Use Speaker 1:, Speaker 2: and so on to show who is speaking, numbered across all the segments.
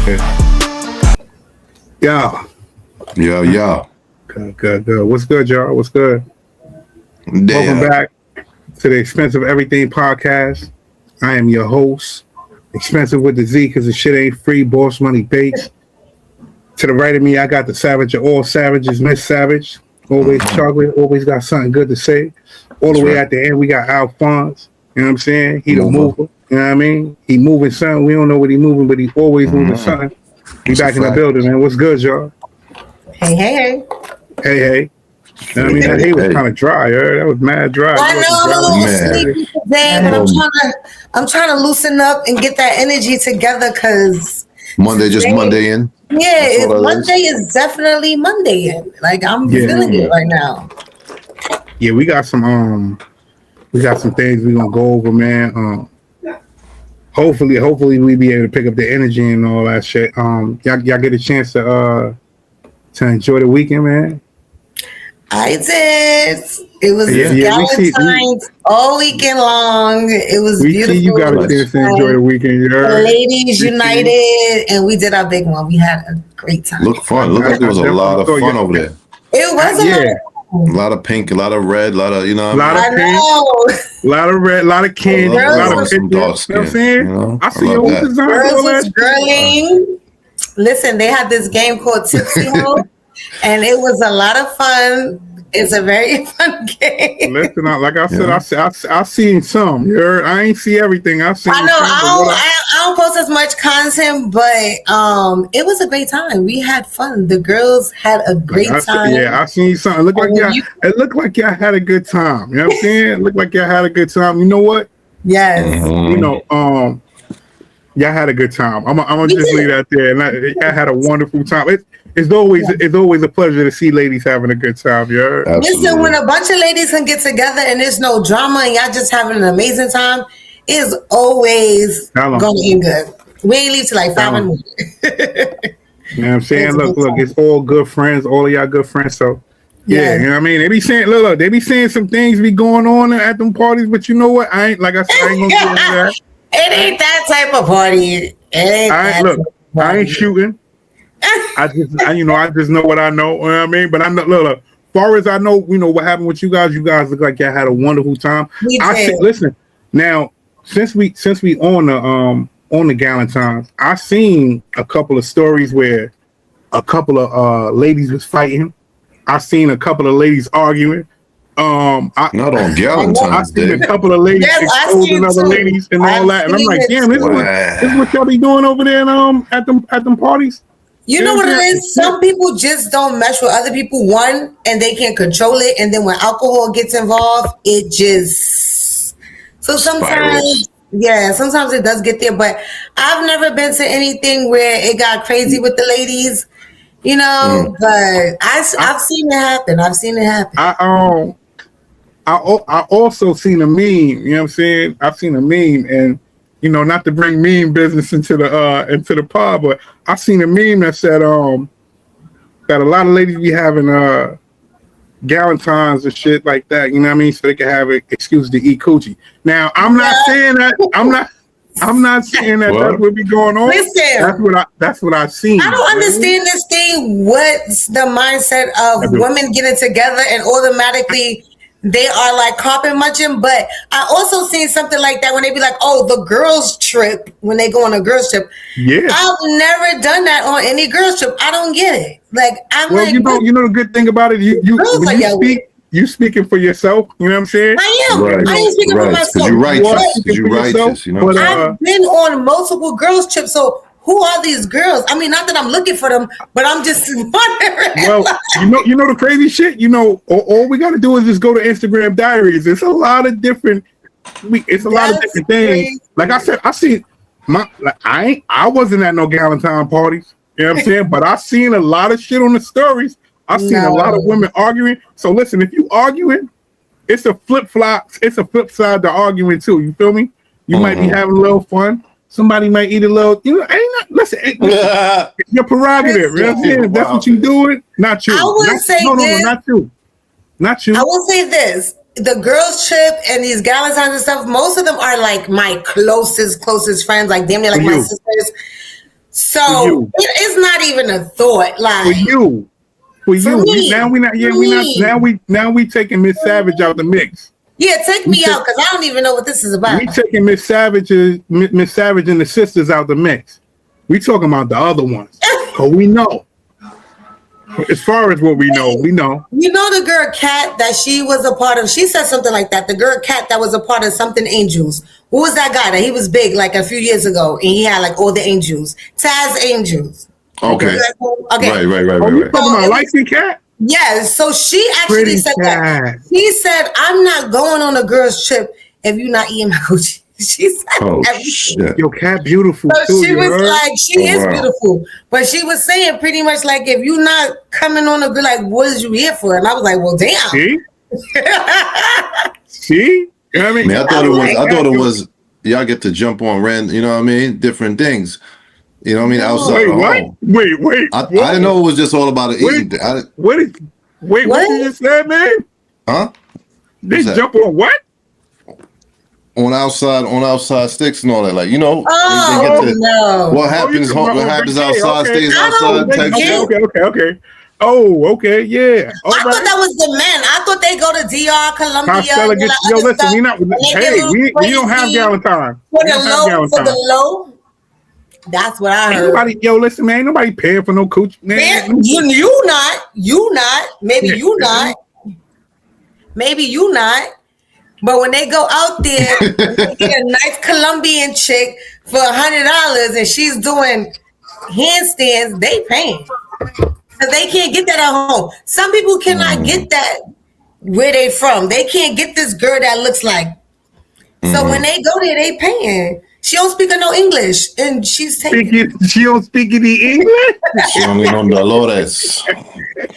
Speaker 1: Yo.
Speaker 2: Good. What's good, y'all? What's good?
Speaker 1: Damn.
Speaker 2: Welcome back to the Expensive Everything Podcast. I am your host, Expensive with the Z, because the shit ain't free. Boss Money Bakes. To the right of me, I got the Savage of all savages, Miss Savage. Always chocolate, always got something good to say. All the way at the end, we got Alphonse. You know what I'm saying? He the mover. You know what I mean? He moving something. We don't know what he moving, but he always moving something. We back in the building, man. What's good, y'all?
Speaker 3: Hey.
Speaker 2: You know what I mean? That hay was kind of dry. That was mad dry.
Speaker 3: I know I'm a little sleepy today, but I'm trying to loosen up and get that energy together because
Speaker 1: Monday in.
Speaker 3: Yeah, Monday is definitely Monday in. Like I'm feeling it right now.
Speaker 2: Yeah, we got some things we gonna go over, man. Hopefully we be able to pick up the energy and all that shit. Y'all get a chance to enjoy the weekend, man.
Speaker 3: I did. It was Gallentine's all weekend long. It was beautiful.
Speaker 2: You got a chance to enjoy the weekend.
Speaker 3: The ladies united, and we did our big one. We had a great time.
Speaker 1: Looked like there was a lot of fun over there.
Speaker 3: It was
Speaker 1: a lot of pink, a lot of red, a lot of
Speaker 2: pink, a lot of red, a lot of candy, a lot of
Speaker 1: some dark skin.
Speaker 2: You know what I'm saying? I see
Speaker 3: all design. Girls was girling. Listen, they had this game called Tipsy Ho. And it was a lot of fun. It's a very fun game.
Speaker 2: Listen, like I said, I seen some. You heard? I ain't see everything. I know.
Speaker 3: I don't post as much content, but it was a great time. We had fun. The girls had a great time.
Speaker 2: I seen something. It looked like y'all had a good time. You know what I'm saying? It looked like y'all had a good time. You know what?
Speaker 3: Yes.
Speaker 2: You know, y'all had a good time. I'm gonna just leave that there. And y'all had a wonderful time. It's always a pleasure to see ladies having a good time. Yeah.
Speaker 3: Listen, when a bunch of ladies can get together and there's no drama and y'all just having an amazing time, it's always going to end good. We ain't leave till like 5 in the morning.
Speaker 2: You know what I'm saying? Look, it's all good friends. All of y'all good friends. So yeah, you know what I mean? They be saying, look, they be saying some things be going on at them parties, but you know what? I ain't gonna get into that.
Speaker 3: It ain't that type of party.
Speaker 2: I ain't shooting. I just know what I know. You know what I mean? But I know, look, far as I know, you know what happened with you guys. You guys look like y'all had a wonderful time. Listen, now since we on the Gallentines, I seen a couple of stories where a couple of ladies was fighting. I seen a couple of ladies arguing.
Speaker 1: Not on Gallentine's
Speaker 2: I seen a couple of ladies exposing other ladies and all that, and I'm like, damn, this is what y'all be doing over there at them parties.
Speaker 3: You know what it is? Some people just don't mesh with other people, one, and they can't control it. And then when alcohol gets involved, it just... So sometimes it does get there. But I've never been to anything where it got crazy with the ladies, you know. But I've seen it happen.
Speaker 2: I also seen a meme, you know what I'm saying? I've seen a meme, and you know, not to bring meme business into the pod, but I seen a meme that said that a lot of ladies be having Gallentines and shit like that, you know what I mean? So they can have an excuse to eat coochie. Now, I'm not saying that. I'm not saying that that's what be going on.
Speaker 3: Listen,
Speaker 2: that's what I've seen.
Speaker 3: I don't understand this thing. What's the mindset of women getting together and automatically they are like carpet munching? But I also seen something like that when they be like, oh, the girls trip, when they go on a girls trip. Yeah. I've never done that on any girls trip. I don't get it. Like,
Speaker 2: you know the good thing about it, you speaking for yourself, you know what I'm saying?
Speaker 3: I am. Right. I ain't speaking for myself.
Speaker 1: Because you're righteous, you know.
Speaker 3: But, I've been on multiple girls trips, so who are these girls? I mean, not that I'm looking for them, but I'm just wondering.
Speaker 2: Well, you know the crazy shit. You know, all we got to do is just go to Instagram diaries. It's a lot of different. Things. Like I said, I wasn't at no Gallentine parties. You know what I'm saying? But I seen a lot of shit on the stories. I seen a lot of women arguing. So listen, if you arguing, it's a flip side to arguing too. You feel me? You might be having a little fun. Somebody might eat a little, listen, it's your prerogative. You know what I'm saying? If that's what you doing, not you.
Speaker 3: I will say this.
Speaker 2: Not you.
Speaker 3: I will say this. The girls trip and these Gallentines and stuff, most of them are like my closest friends, like damn near like my sisters. So it's not even a thought. Like
Speaker 2: for you. Me, now we taking Miss Savage out the mix.
Speaker 3: Yeah, take me out because I don't even know what this is about.
Speaker 2: We taking Miss Savage and the sisters out the mix. We talking about the other ones. Cause we know. As far as what we know, we know.
Speaker 3: You know the girl Kat that she was a part of. She said something like that. The girl Kat that was a part of something Angels. Who was that guy that he was big like a few years ago and he had like all the angels, Taz Angels.
Speaker 1: Okay.
Speaker 3: Right.
Speaker 2: Oh, you talking about light-skinned Kat?
Speaker 3: Yes. So she actually
Speaker 2: Pretty
Speaker 3: said
Speaker 2: cat.
Speaker 3: that. She said, "I'm not going on a girl's trip if you're not eating my coochie." She said,
Speaker 2: shit. Your Kat beautiful
Speaker 3: so
Speaker 2: too.
Speaker 3: She was like, she is beautiful, but she was saying pretty much like, if you're not coming on a girl, like, what is you here for? And I was like, well, damn.
Speaker 2: See? You know what I mean?
Speaker 1: I thought it was. Y'all get to jump on random. You know what I mean? Different things. You know what I mean? Outside the home.
Speaker 2: Wait.
Speaker 1: I didn't know it was just all about eating.
Speaker 2: What you just said, man?
Speaker 1: Huh?
Speaker 2: They jump on what?
Speaker 1: On outside sticks and all that, like, you know.
Speaker 3: No.
Speaker 1: What happens? What happens outside stays outside.
Speaker 2: Okay. Oh, okay, yeah.
Speaker 3: I thought that was the men. I thought they go to DR, Colombia.
Speaker 2: Listen, we don't have Gallentine.
Speaker 3: For the low. That's what I heard.
Speaker 2: Listen, man, ain't nobody paying for no cooch, man.
Speaker 3: You not. Maybe you not. But when they go out there, they get a nice Colombian chick for $100 and she's doing handstands, they paying. Because they can't get that at home. Some people cannot get that where they from. They can't get this girl that looks like. So when they go there, they paying. She don't speak no English, and she's taking.
Speaker 2: She don't speak any English.
Speaker 1: She only on Dolores.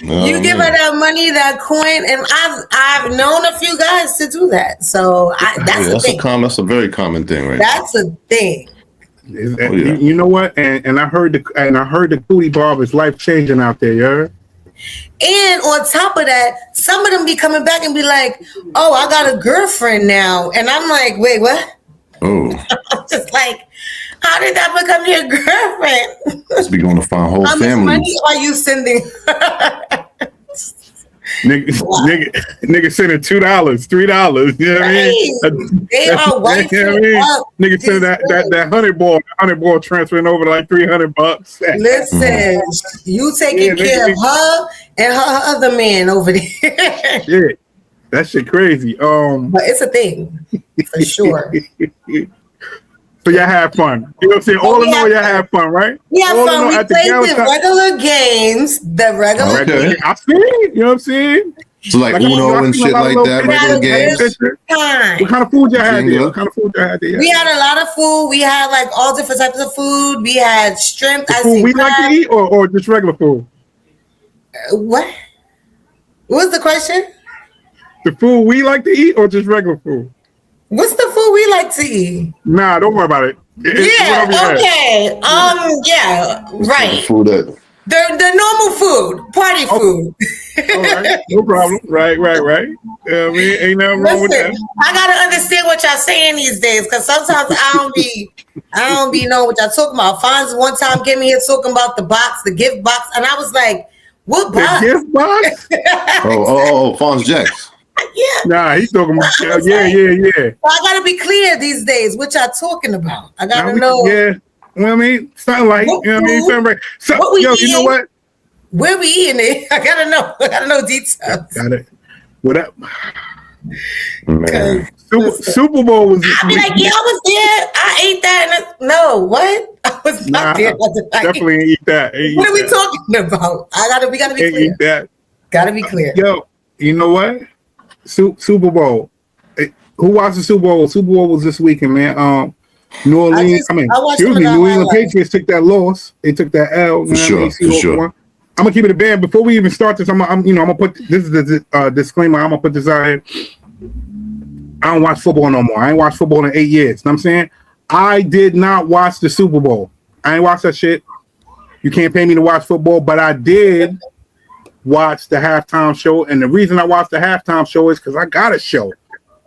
Speaker 3: You give her that money, that coin, and I've known a few guys to do that. So that's a thing.
Speaker 1: That's a very common thing, right?
Speaker 3: That's a thing.
Speaker 2: You know what? And I heard the cootie barb is life changing out there, yeah.
Speaker 3: And on top of that, some of them be coming back and be like, "Oh, I got a girlfriend now," and I'm like, "Wait, what?"
Speaker 1: Oh,
Speaker 3: I'm just like, how did that become your girlfriend?
Speaker 1: Let's be going to find whole families.
Speaker 3: How much money are you sending?
Speaker 2: Nigga sending $2, $3. You know what I mean?
Speaker 3: They are white.
Speaker 2: Nigga sending that $100 ball transferring over to like $300.
Speaker 3: Listen, you taking care of her and her other man over there.
Speaker 2: Yeah. That shit crazy.
Speaker 3: But it's a thing for sure.
Speaker 2: So y'all have fun. You know what I'm saying? All in all, y'all have fun, right?
Speaker 3: We have fun. We played the regular games.
Speaker 2: Okay. I see it. You know what I'm saying?
Speaker 1: So like Uno and shit like that, regular games.
Speaker 2: What kind of food y'all had there?
Speaker 3: We had a lot of food. We had like all different types of food. We had shrimp.
Speaker 2: The food we like to eat or just regular food?
Speaker 3: What was the question?
Speaker 2: The food we like to eat or just regular food?
Speaker 3: What's the food we like to eat?
Speaker 2: Nah, don't worry about it.
Speaker 3: Okay. Yeah, right.
Speaker 1: Food that
Speaker 3: the normal food, party food.
Speaker 2: All right, no problem. Right. Ain't nothing wrong with that.
Speaker 3: I gotta understand what y'all saying these days, because sometimes I don't be knowing what y'all talking about. Fonz one time came here talking about the gift box, and I was like, "What box?
Speaker 2: The gift box?"
Speaker 1: Fonz Jacks.
Speaker 3: Yeah.
Speaker 2: Nah, he's talking about yeah.
Speaker 3: So I gotta be clear these days what y'all talking about. I gotta know.
Speaker 2: Yeah. You know what I mean? Something like, you know what I mean? Something like, so, you know what?
Speaker 3: Where we eating it? I gotta know details.
Speaker 2: Got it. What up?
Speaker 1: Man.
Speaker 2: Super Bowl was.
Speaker 3: I be like, yeah, I was there. I ate that. No, what? I was not there.
Speaker 2: Definitely ain't eat that.
Speaker 3: What are we talking about? We gotta be clear.
Speaker 2: Eat that.
Speaker 3: Gotta be clear.
Speaker 2: Yo, you know what? Super Bowl. Who watched the Super Bowl? Super Bowl was this weekend, man. New Orleans. New England Patriots took that loss. They took that L.
Speaker 1: For sure.
Speaker 2: I'm gonna keep it a band. Before we even start this, I'm gonna put this is the disclaimer. I'm gonna put this out here. I don't watch football no more. I ain't watched football in 8 years. You know what I'm saying? I did not watch the Super Bowl. I ain't watched that shit. You can't pay me to watch football, but I did watch the halftime show. And the reason I watched the halftime show is because I got a show.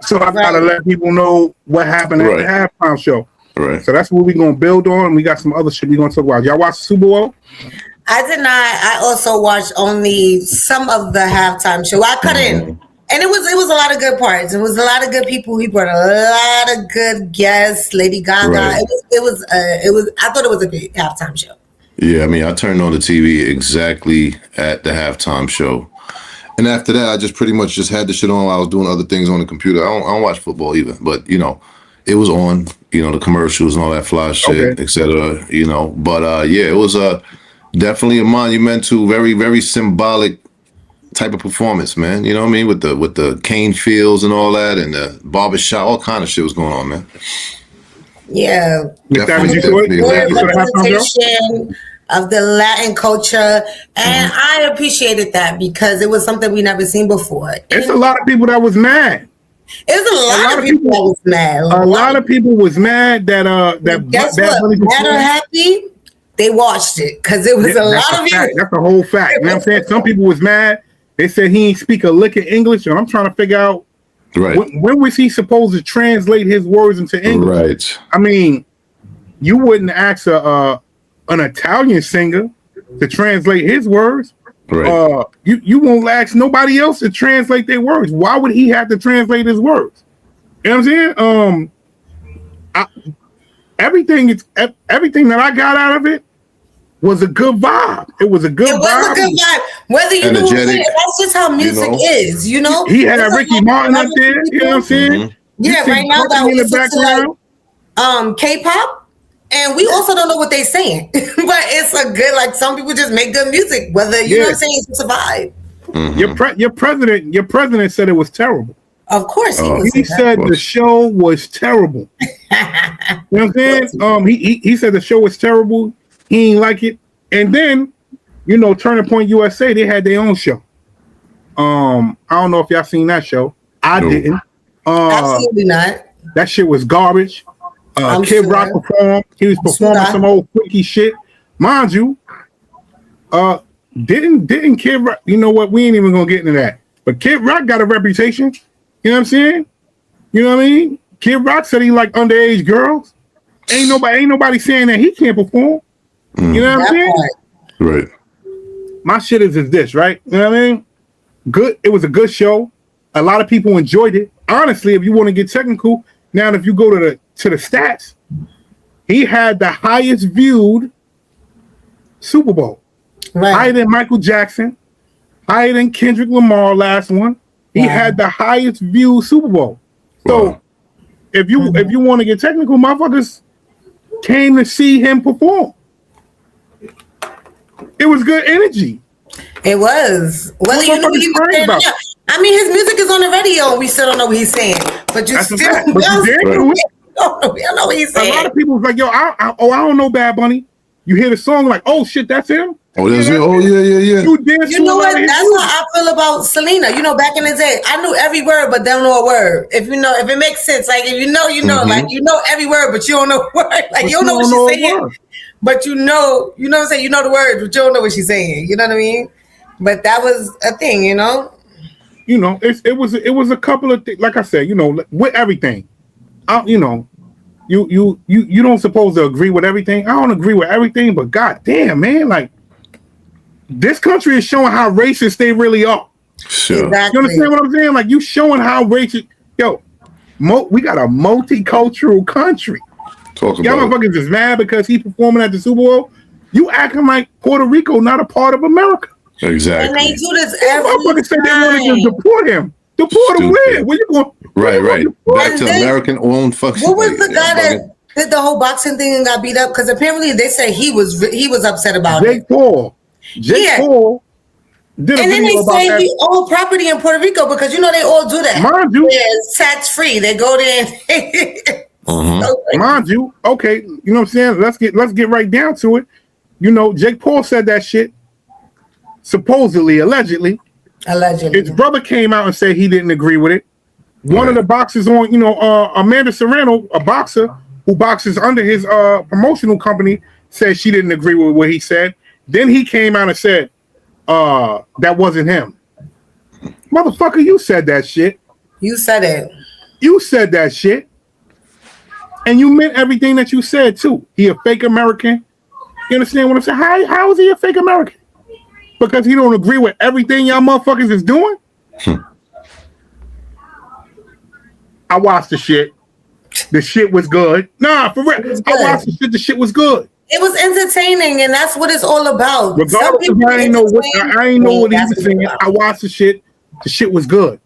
Speaker 2: So I gotta let people know what happened at the halftime show.
Speaker 1: Right.
Speaker 2: So that's what we're gonna build on. We got some other shit we're gonna talk about. Y'all watch the Super Bowl?
Speaker 3: I did not. I also watched only some of the halftime show. I cut in. And it was a lot of good parts. It was a lot of good people. He brought a lot of good guests. Lady Gaga.
Speaker 1: Right.
Speaker 3: It was. I thought it was a great halftime show.
Speaker 1: Yeah, I mean, I turned on the TV exactly at the halftime show, and after that, I just pretty much just had the shit on while I was doing other things on the computer. I don't watch football either, but you know, it was on. You know, the commercials and all that fly shit, etc. You know, but yeah, it was definitely a monumental, very very symbolic type of performance, man. You know what I mean? With the cane fields and all that, and the barbershop, all kind of shit was going on, man.
Speaker 3: Yeah.
Speaker 1: Definitely.
Speaker 3: Representation of the Latin culture, and I appreciated that because it was something we never seen before.
Speaker 2: It's a lot of people that was mad.
Speaker 3: It's a lot of people that was mad.
Speaker 2: A lot of people was mad that
Speaker 3: guess what? Mad or happy, they watched it because it was a lot of you.
Speaker 2: That's a whole fact. You know what I'm saying? Some people was mad. They said he ain't speak a lick of English, and I'm trying to figure out when was he supposed to translate his words into English?
Speaker 1: Right.
Speaker 2: I mean, you wouldn't ask an Italian singer to translate his words.
Speaker 1: Right.
Speaker 2: You won't ask nobody else to translate their words. Why would he have to translate his words? You know what I'm saying? Everything that I got out of it was a good vibe. It was a good vibe. It was a good vibe.
Speaker 3: Whether you know what I'm saying, that's just how music is, you know?
Speaker 2: He had Ricky Martin up there, you know what I'm saying?
Speaker 3: Yeah, right now that we listen to like K-pop, and we also don't know what they're saying. But it's a good, like some people just make good music, whether you know what I'm saying, it's just a vibe.
Speaker 2: Your president said it was terrible.
Speaker 3: Of course
Speaker 2: he said the show was terrible. You know what I'm saying? He said the show was terrible. He ain't like it. And then, you know, Turning Point USA, they had their own show. I don't know if y'all seen that show. I didn't.
Speaker 3: Absolutely not.
Speaker 2: That shit was garbage. Kid Rock performed. He was performing some old freaky shit. Mind you, didn't Kid Rock, you know what? We ain't even gonna get into that. But Kid Rock got a reputation. You know what I'm saying? You know what I mean? Kid Rock said he like underage girls. Ain't nobody saying that he can't perform. You know what I'm saying?
Speaker 1: Right.
Speaker 2: My shit is this, right? You know what I mean? Good. It was a good show. A lot of people enjoyed it. Honestly, if you want to get technical, now if you go to the stats, he had the highest viewed Super Bowl. Right. Higher than Michael Jackson, higher than Kendrick Lamar last one. He had the highest viewed Super Bowl. So if you want to get technical, motherfuckers came to see him perform. It was good energy.
Speaker 3: It was. Well, you know what he was saying. I mean, his music is on the radio, and we still don't know what he's saying. But you still don't know what he's saying.
Speaker 2: A lot of people was like, "Yo, I don't know Bad Bunny." You hear the song, like, "Oh shit, that's him."
Speaker 1: Oh, that's it. Oh yeah.
Speaker 3: You know what? That's how I feel about Selena. You know, back in the day, I knew every word, but don't know a word. If it makes sense, like if you know, like you know every word, but you don't know a word. Like you don't know what she's saying. But you know what I'm saying? You know the words, but you don't know what she's saying. You know what I mean? But that was a thing, you know?
Speaker 2: You know, it was a couple of things. Like I said, you know, with everything. You know, you don't supposed to agree with everything. I don't agree with everything, but goddamn, man, like this country is showing how racist they really are.
Speaker 1: Sure.
Speaker 3: Exactly.
Speaker 2: You understand what I'm saying? Like you showing how racist. Yo, we got a multicultural country. Y'all motherfuckers is mad because he performing at the Super Bowl. You acting like Puerto Rico not a part of America.
Speaker 1: Exactly.
Speaker 3: And they do this every
Speaker 2: motherfuckers said they wanted to deport him. Deport him where? Where you going?
Speaker 1: Right. Back to American-owned fucking.
Speaker 3: What was the guy that did the whole boxing thing and got beat up? Because apparently they said he was upset about
Speaker 2: Jake Paul. Jake Paul.
Speaker 3: And then they say we own property in Puerto Rico because you know they all do that.
Speaker 2: Mind you,
Speaker 3: it's tax free. They go there.
Speaker 2: Mind you, okay, you know what I'm saying? Let's get right down to it. You know, Jake Paul said that shit. Supposedly, allegedly. His brother came out and said he didn't agree with it. One of the boxers on, you know, Amanda Serrano, a boxer who boxes under his promotional company, said she didn't agree with what he said. Then he came out and said that wasn't him. Motherfucker, you said that shit.
Speaker 3: You said it.
Speaker 2: You said that shit. And you meant everything that you said too. He a fake American. You understand what I'm saying? How is he a fake American? Because he don't agree with everything y'all motherfuckers is doing? I watched the shit. The shit was good. Nah, for real. I watched the shit. The shit was good.
Speaker 3: It was entertaining, and that's what it's all about.
Speaker 2: Regardless of I ain't know what he was saying. I watched the shit. The shit was good.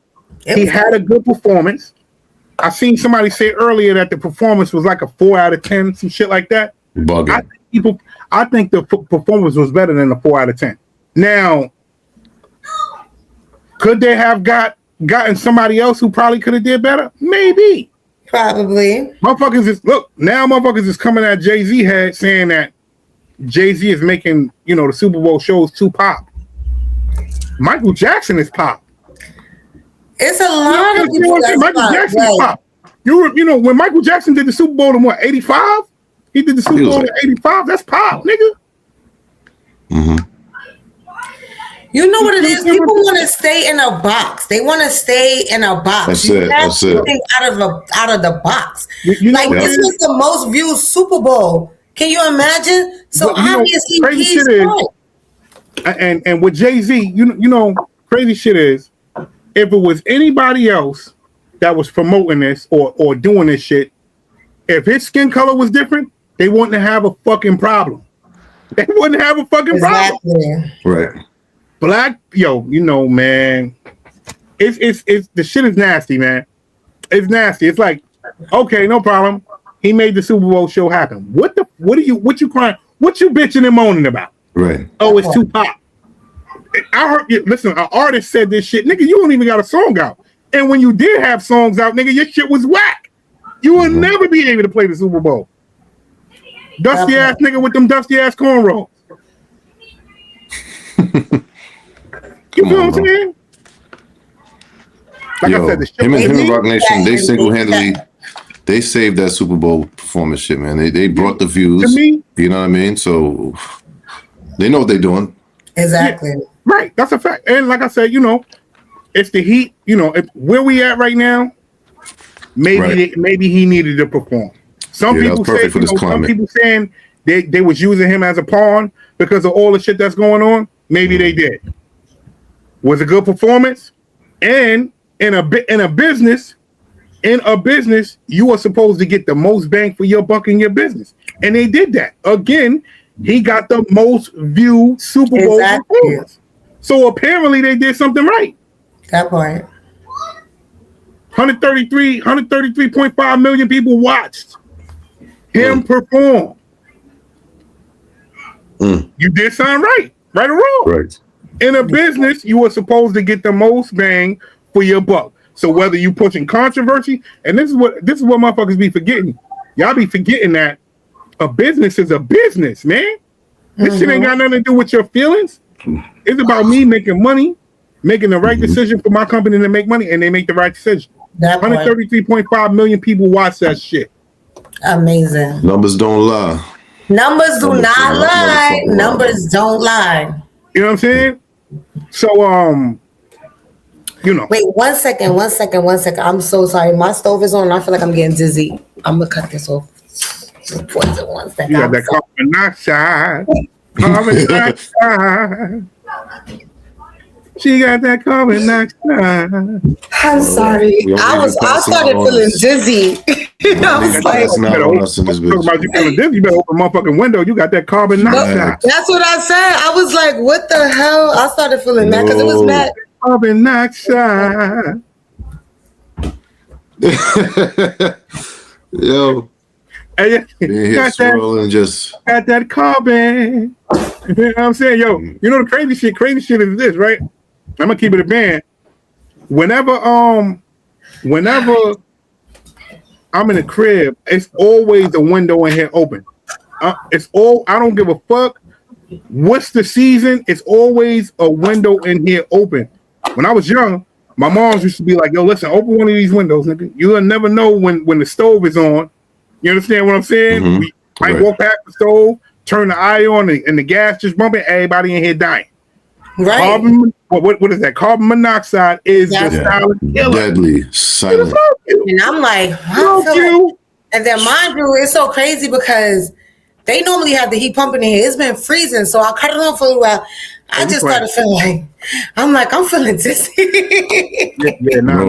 Speaker 2: He had a good performance. I seen somebody say earlier that the performance was like a 4 out of 10, some shit like that.
Speaker 1: Bugging.
Speaker 2: I think the performance was better than the 4 out of 10. Now, could they have gotten somebody else who probably could have did better? Maybe.
Speaker 3: Probably.
Speaker 2: Motherfuckers is coming at Jay-Z head saying that Jay-Z is making, the Super Bowl shows too pop. Michael Jackson is pop.
Speaker 3: It's a lot of people that's
Speaker 2: Michael Jackson is pop. When Michael Jackson did the Super Bowl in what, 85? He did the Super Bowl in 85. That's pop, nigga.
Speaker 1: Mm-hmm.
Speaker 3: You know what it is? People want to stay in a box. They want to stay in a box.
Speaker 1: That's it. That's it.
Speaker 3: Out of the box.
Speaker 2: This
Speaker 3: was the most viewed Super Bowl. Can you imagine? So obviously he's right.
Speaker 2: And with Jay-Z, crazy shit is, if it was anybody else that was promoting this or doing this shit, if his skin color was different, they wouldn't have a fucking problem. They wouldn't have a fucking problem.
Speaker 1: Right.
Speaker 2: Black, man, it's the shit is nasty, man. It's nasty. It's like, okay, no problem. He made the Super Bowl show happen. What you crying? What you bitching and moaning about?
Speaker 1: Right.
Speaker 2: Oh, it's too pop. I heard you. Listen, an artist said this shit, nigga. You don't even got a song out, and when you did have songs out, nigga, your shit was whack. You will never be able to play the Super Bowl. Dusty ass nigga with them dusty ass cornrows. You feel what I'm saying? Like I said, the shit
Speaker 1: him and Rock Nation, they single-handedly they saved that Super Bowl performance shit, man. They brought the views.
Speaker 2: To me,
Speaker 1: you know what I mean? So they know what they're doing.
Speaker 3: Exactly.
Speaker 2: Yeah, right. That's a fact. And like I said, it's the heat. Where we at right now, maybe he needed to perform. Some people saying they was using him as a pawn because of all the shit that's going on. Maybe they did. Was a good performance, and in a business, you are supposed to get the most bang for your buck in your business, and they did that again. He got the most viewed Super Bowl performance, so apparently they did something right.
Speaker 3: That part.
Speaker 2: 133.5 million people watched him perform. You did something right or wrong.
Speaker 1: Right.
Speaker 2: In a business, you are supposed to get the most bang for your buck. So whether you pushing controversy, and this is what motherfuckers be forgetting. Y'all be forgetting that a business is a business, man. This shit ain't got nothing to do with your feelings. It's about me making money, making the right decision for my company to make money, and they make the right decision. 133.5 million people watch that shit.
Speaker 3: Amazing.
Speaker 1: Numbers don't lie.
Speaker 3: Numbers do not lie. Numbers don't lie.
Speaker 2: You know what I'm saying? So,
Speaker 3: Wait, one second. I'm so sorry. My stove is on. I feel like I'm getting dizzy. I'm gonna cut this off. Poison 1 second.
Speaker 2: You got that carbon monoxide. Carbon monoxide. She got that carbon monoxide.
Speaker 3: I'm sorry. I started feeling dizzy. I was like,
Speaker 2: you better open my fucking window. You got that carbon monoxide.
Speaker 3: That's what I said. I was like, what the hell? I started feeling mad because it was mad.
Speaker 2: Carbon monoxide.
Speaker 1: Yo.
Speaker 2: Hey, got that carbon. You know what I'm saying? Yo, the crazy shit is this, right? I'm gonna keep it a band. Whenever I'm in the crib, it's always a window in here open. I don't give a fuck what's the season. It's always a window in here open. When I was young, my mom used to be like, "Yo, listen, open one of these windows, nigga. You'll never know when the stove is on." You understand what I'm saying?
Speaker 1: Mm-hmm.
Speaker 2: We might walk past the stove, turn the eye on, and the gas just bumping. Everybody in here dying.
Speaker 3: Right.
Speaker 2: What is that? Carbon monoxide is the silent killer.
Speaker 1: Deadly, silent.
Speaker 3: And I'm like, And then mind you, it's so crazy because they normally have the heat pumping in here. It's been freezing, so I cut it on for a while. I just started feeling I'm feeling dizzy.
Speaker 2: No.
Speaker 3: All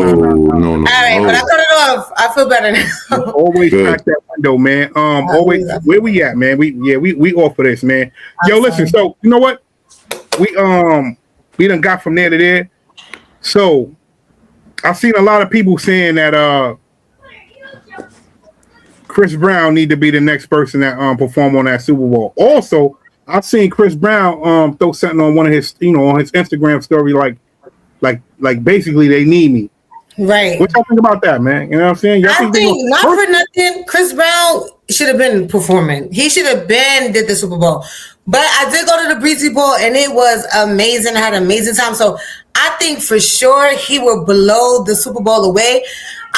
Speaker 3: right, but I cut it off. I feel better now.
Speaker 2: Always crack that window, man. Always, where we at, man? We off for this, man. Yo, listen. So you know what? We done got from there to there. So I've seen a lot of people saying that Chris Brown need to be the next person that perform on that Super Bowl. Also, I've seen Chris Brown throw something on one of his, on his Instagram story, like basically they need me.
Speaker 3: Right.
Speaker 2: What y'all think about that, man? You know what I'm saying?
Speaker 3: I think not for nothing, Chris Brown should have been performing. He should have been did the Super Bowl. But I did go to the Breezy Bowl and it was amazing. I had an amazing time. So I think for sure he will blow the Super Bowl away.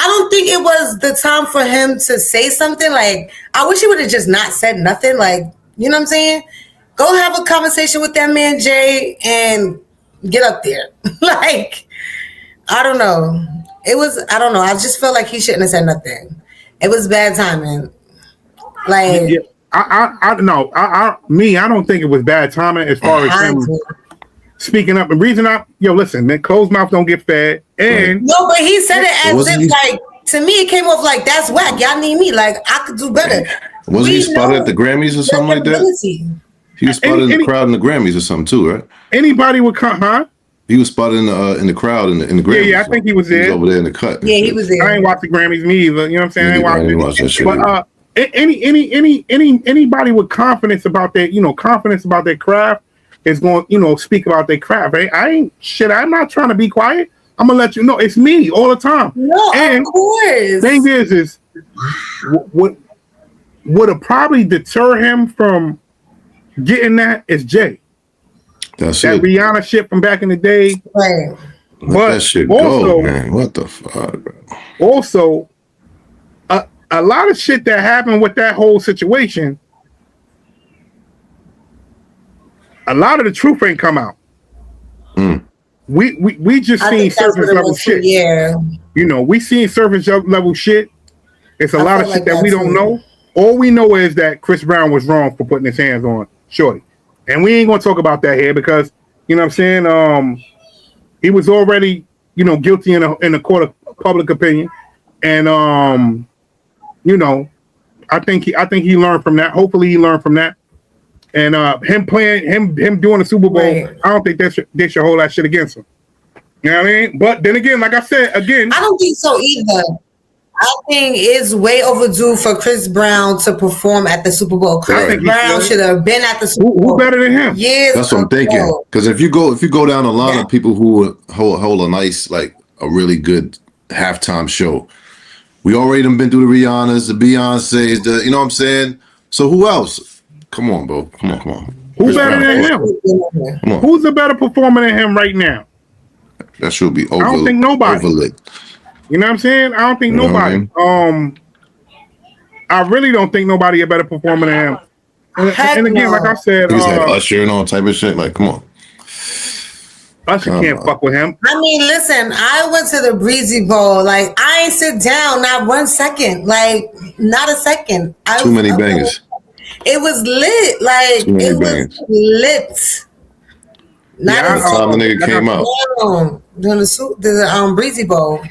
Speaker 3: I don't think it was the time for him to say something. Like, I wish he would have just not said nothing. Like, you know what I'm saying? Go have a conversation with that man, Jay, and get up there. Like, I don't know. I don't know. I just feel like he shouldn't have said nothing. It was bad timing. Like,
Speaker 2: yeah, I don't think it was bad timing as far as him speaking up. The reason listen, man, closed mouth don't get fed. And
Speaker 3: no, but he said it as if like, to me, it came off like, that's whack. Y'all need me. Like, I could do better.
Speaker 1: Wasn't he spotted at the Grammys or something like that? He was spotted in the crowd in the Grammys or something too, right?
Speaker 2: Anybody would come, huh?
Speaker 1: He was spotted in the crowd in the Grammys.
Speaker 2: Yeah, I think he was there.
Speaker 1: He was over there in the cut.
Speaker 3: Yeah, he was there.
Speaker 2: I ain't watched the Grammys me either. You know what I'm saying?
Speaker 1: I ain't watched that shit.
Speaker 2: But anybody with confidence about their craft is going, speak about their craft. I'm not trying to be quiet. I'm gonna let you know it's me all the time.
Speaker 3: No,
Speaker 2: and
Speaker 3: of course.
Speaker 2: Thing is what would have probably deter him from getting that is Jay.
Speaker 1: That's
Speaker 2: that
Speaker 1: it.
Speaker 2: Rihanna shit from back in the day.
Speaker 3: Right.
Speaker 1: Let that shit go, man. What the fuck, bro?
Speaker 2: Also, a lot of shit that happened with that whole situation, a lot of the truth ain't come out. We just seen surface level shit.
Speaker 3: Yeah.
Speaker 2: We seen surface level shit. It's a lot of shit that we don't know. All we know is that Chris Brown was wrong for putting his hands on Shorty. And we ain't gonna talk about that here because, you know what I'm saying? He was already, guilty in a court of public opinion. And I think he learned from that. Hopefully he learned from that. And him doing the Super Bowl, right. I don't think they should hold that shit against him. You know what I mean? But then again, like I said, I
Speaker 3: don't think so either. I think it's way overdue for Chris Brown to perform at the Super Bowl. Chris Brown should have been at the Super Bowl.
Speaker 2: Who better than him?
Speaker 3: Yes,
Speaker 1: that's what I'm thinking. Because if you go down a line of people who hold a nice, like a really good halftime show, we already done been through the Rihannas, the Beyonces, you know what I'm saying? So who else? Come on, bro. Come on.
Speaker 2: Who's better than him? Come on. Who's a better performer than him right now?
Speaker 1: That should be over.
Speaker 2: I don't think nobody.
Speaker 1: Overlit.
Speaker 2: You know what I'm saying? I don't think nobody. I really don't think nobody a better performer than him. And again, like I said,
Speaker 1: he's had Usher and all type of shit. Like, come on.
Speaker 2: Usher can't fuck with him.
Speaker 3: I mean, listen, I went to the Breezy Bowl. Like, I ain't sit down not 1 second. Like, not a second.
Speaker 1: Too many bangers.
Speaker 3: It was lit. Like, it was lit. Not
Speaker 1: the time the nigga came out.
Speaker 3: During the Breezy Bowl.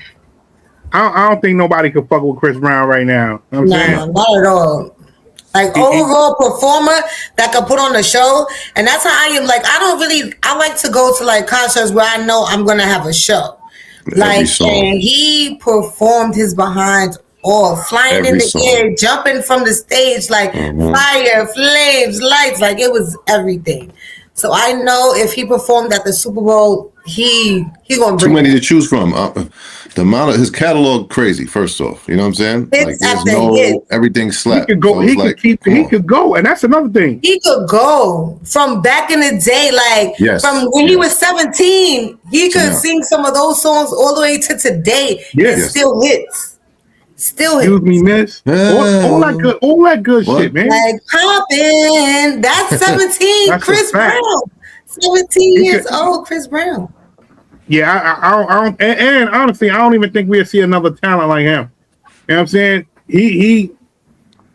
Speaker 2: I don't think nobody could fuck with Chris Brown right now. You know what I'm saying?
Speaker 3: Not at all. Like overall performer that could put on the show, and that's how I am. Like I like to go to like concerts where I know I'm gonna have a show. Like and he performed his behind off, flying in the air, jumping from the stage, like fire, flames, lights, like it was everything. So I know if he performed at the Super Bowl, he gonna bring
Speaker 1: too many to choose from. The amount of his catalog crazy. First off, you know what I'm saying? Like there's everything slapped.
Speaker 2: He could go.
Speaker 1: So
Speaker 2: he could go, and that's another thing.
Speaker 3: He could go from back in the day, like from when he was 17. He could sing some of those songs all the way to today. It still hits. Still hits.
Speaker 2: Excuse me, miss. All that good shit, man.
Speaker 3: Like popping. That's 17. That's Chris Brown. 17 years old, Chris Brown.
Speaker 2: Yeah, I don't, and honestly, I don't even think we'll see another talent like him. You know what I'm saying?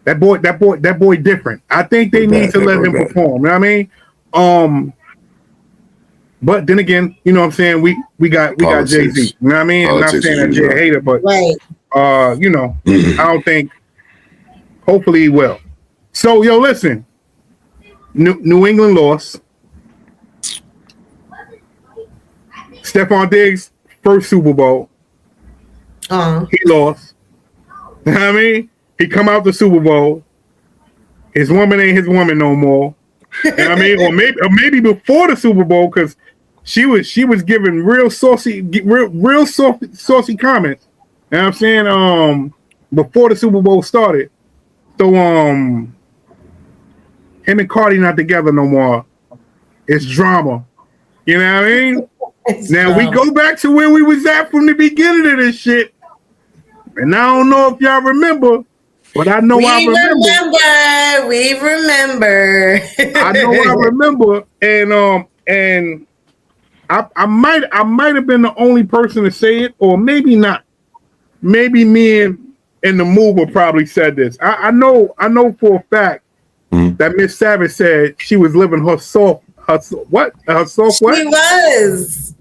Speaker 2: That boy different. I think they need to let him perform. You know what I mean? But then again, you know what I'm saying? We got Jay-Z. You know what I mean? I'm not saying that Jay a hater, but you know, I don't think. Hopefully he will. So yo, listen. New England lost. Stephon Diggs first Super Bowl. He lost. You know what I mean? He come out the Super Bowl. His woman ain't his woman no more. You know what I mean? Or maybe before the Super Bowl, because she was giving real saucy comments. You know what I'm saying? Before the Super Bowl started. So him and Cardi not together no more. It's drama. You know what I mean? Now we go back to where we was at from the beginning of this shit. And I don't know if y'all remember, but I know I remember.
Speaker 3: We remember.
Speaker 2: I know I remember. And I might have been the only person to say it, or maybe not. Maybe me and the mover probably said this. I know for a fact that Miss Savage said she was living her soft what?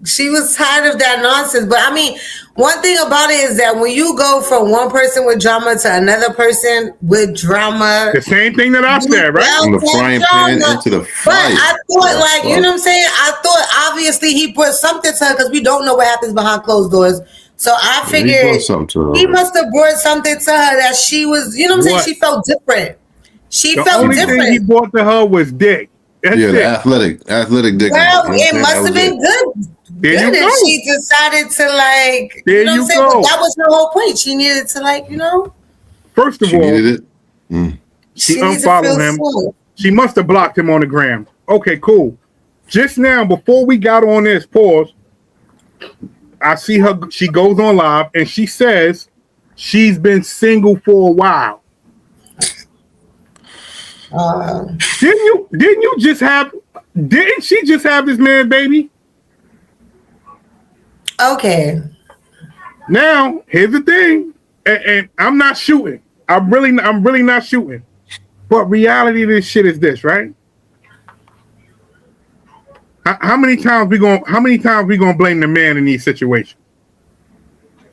Speaker 3: She was tired of that nonsense. But I mean, one thing about it is that when you go from one person with drama to another person with drama,
Speaker 2: the same thing that I said, right?
Speaker 1: From the frying pan into the fire.
Speaker 3: But I thought, you know what I'm saying? I thought obviously he put something to her because we don't know what happens behind closed doors. So I figured he must have brought something to her that she was, you know what I'm saying? She felt different. The
Speaker 2: only thing he brought to her was dick. That's it.
Speaker 1: The athletic dick.
Speaker 3: Well, it must have been good.
Speaker 2: There you go.
Speaker 3: She decided to like,
Speaker 2: there
Speaker 3: you know what I'm saying?
Speaker 2: go.
Speaker 3: But that was her whole point. She needed to like, you know.
Speaker 2: First of all, she unfollowed him. Slow. She must have blocked him on the gram. Okay, cool. Just now, before we got on this, pause, I see her, she goes on live and she says she's been single for a while. Didn't she just have this man baby?
Speaker 3: Okay.
Speaker 2: Now, here's the thing, and I'm not shooting. I'm really not shooting. But reality of this shit is this, right? How many times we gonna blame the man in these situations?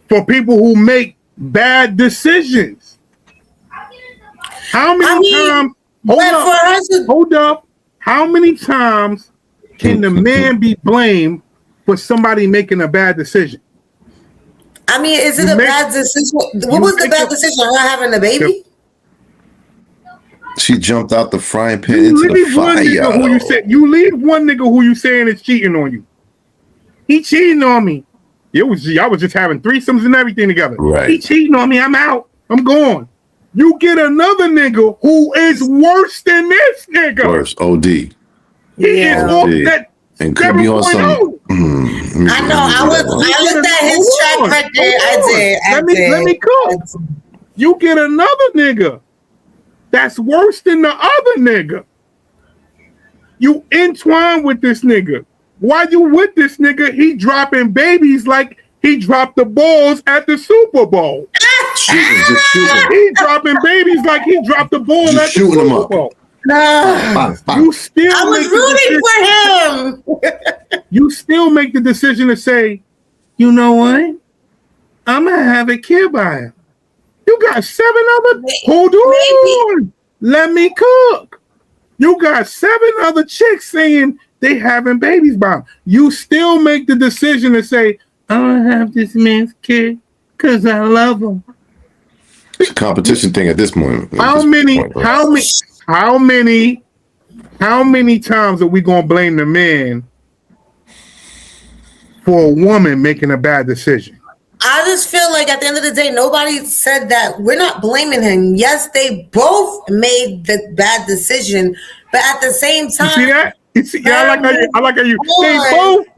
Speaker 2: For people who make bad decisions. How many times? Hold up. How many times can the man be blamed for somebody making a bad decision?
Speaker 3: I mean, is it a bad decision? What was the bad decision? Her having a baby?
Speaker 1: She jumped out the frying pan into the fire.
Speaker 2: You leave one nigga who you saying is cheating on you. He cheating on me. I was just having threesomes and everything together.
Speaker 1: Right.
Speaker 2: He cheating on me. I'm out. I'm gone. You get another nigga who is worse than this nigga.
Speaker 1: Worse, OD.
Speaker 2: He is off that.
Speaker 1: And could be on some.
Speaker 3: I know. I looked at his track record.
Speaker 2: Let me cook. You get another nigga that's worse than the other nigga. You entwine with this nigga. While you with this nigga, he dropping babies like he dropped the balls at the Super Bowl.
Speaker 1: Shooting.
Speaker 2: He dropping babies like he dropped the ball at the Super Bowl.
Speaker 3: No.
Speaker 2: You still
Speaker 3: I was rooting for him.
Speaker 2: You still make the decision to say, you know what? I'm gonna have a kid by him. You got 7 other. Hold on. Let me cook. You got 7 other chicks saying they having babies by him. You still make the decision to say, I'm gonna have this man's kid because I love him.
Speaker 1: It's a competition thing at this point.
Speaker 2: How many times are we gonna blame the man for a woman making a bad decision?
Speaker 3: I just feel like at the end of the day, nobody said that. We're not blaming him. Yes, they both made the bad decision, but at the same time,
Speaker 2: you see that? I like how you say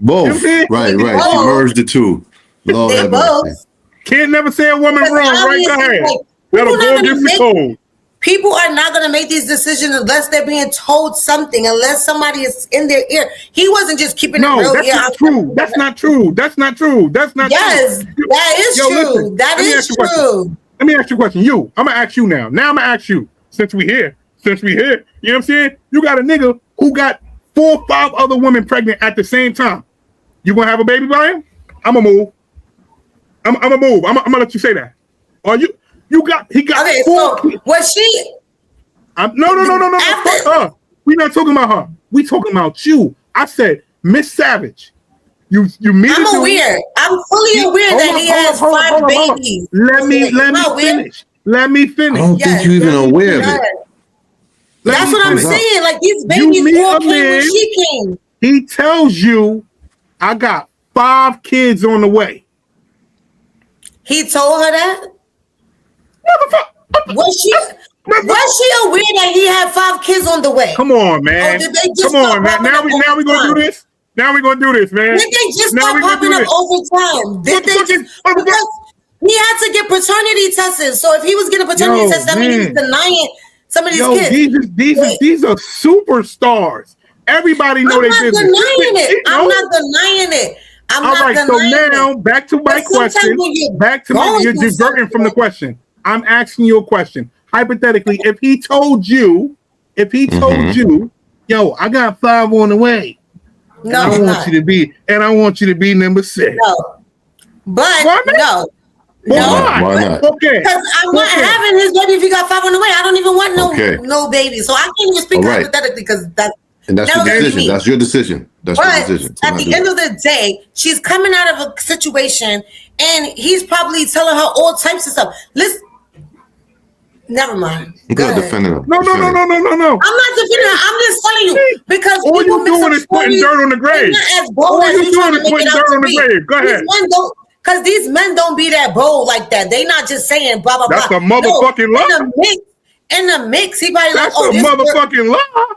Speaker 1: both. Right. Both. She merged the two. Lord
Speaker 3: they both.
Speaker 2: Can't never say a woman wrong. Right there. That'll go against the code.
Speaker 3: People are not going to make these decisions unless they're being told something, unless somebody is in their ear. He wasn't just keeping it real.
Speaker 2: That's not true. Yes, that is true.
Speaker 3: That is true.
Speaker 2: Let me ask you a question. I'm going to ask you now. I'm going to ask you. since we here, you know what I'm saying? You got a nigga who got 4 or 5 other women pregnant at the same time. You gonna have a baby by him? I'm gonna move. I'm gonna move. I'm gonna let you say that. Or he got
Speaker 3: okay,
Speaker 2: 4
Speaker 3: so was she?
Speaker 2: No. Fuck her. We not talking about her. We talking about you. I said, Miss Savage. You mean
Speaker 3: I'm aware. I'm fully aware that he has 5 babies.
Speaker 2: Let me finish. Let me finish.
Speaker 1: I don't think you even aware of it.
Speaker 3: That's what I'm saying. Like these babies all came when she came.
Speaker 2: He tells you, I got 5 kids on the way.
Speaker 3: He told her that? Was she aware that he had 5 kids on the way?
Speaker 2: Come on, man.
Speaker 3: Did they just
Speaker 2: Come on, man. Now we gonna do this. Now we gonna do this, man.
Speaker 3: Did they just start popping up over time? Did they just? Because he had to get paternity tested. So if he was getting paternity tested, that means he's denying some of these kids.
Speaker 2: These are superstars. Everybody know they business.
Speaker 3: I'm not denying it. I'm
Speaker 2: all
Speaker 3: not
Speaker 2: right, so now back to my question. You're diverting from the question. I'm asking you a question. Hypothetically, if he told you, yo, I got 5 on the way.
Speaker 3: No,
Speaker 2: I want you to be number 6.
Speaker 3: No, but no.
Speaker 2: Why
Speaker 1: not?
Speaker 2: Okay.
Speaker 3: Because I'm not having his baby if he got 5 on the way. I don't even want no baby. So I can't even speak hypothetically because that's
Speaker 1: your decision. That's your decision. That's your decision.
Speaker 3: At the end of the day, she's coming out of a situation and he's probably telling her all types of stuff. Listen. Never mind.
Speaker 1: Go ahead. Defending her.
Speaker 2: No.
Speaker 3: I'm not defending her. I'm just telling you because
Speaker 2: all you doing is putting dirt on the grave. All you doing is putting dirt on the grave. Go ahead.
Speaker 3: Because these men don't be that bold like that. They not just saying blah blah blah.
Speaker 2: That's a motherfucking lie.
Speaker 3: In the mix, he probably
Speaker 2: that's a motherfucking lie.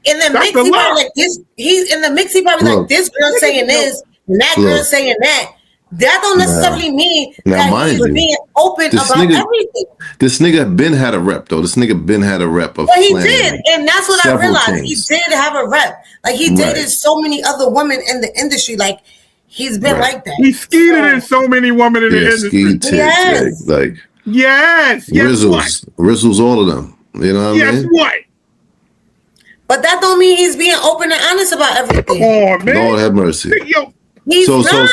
Speaker 3: In the mix, he probably like this. He's in the mix. He probably like this girl saying this, and that girl saying that. That don't necessarily mean that he's being open about everything.
Speaker 1: This nigga been had a rep though. This nigga been had a rep of.
Speaker 3: But he did, and that's what I realized.
Speaker 1: Things.
Speaker 3: He did have a rep. Like he dated so many other women in the industry. Like he's been like that.
Speaker 2: He skeeted in so many women in the industry. Yes.
Speaker 1: Rizzles, all of them. You know what I mean?
Speaker 2: What?
Speaker 3: But that don't mean he's being open and honest about everything.
Speaker 2: Oh man,
Speaker 1: Lord have mercy.
Speaker 3: He's not.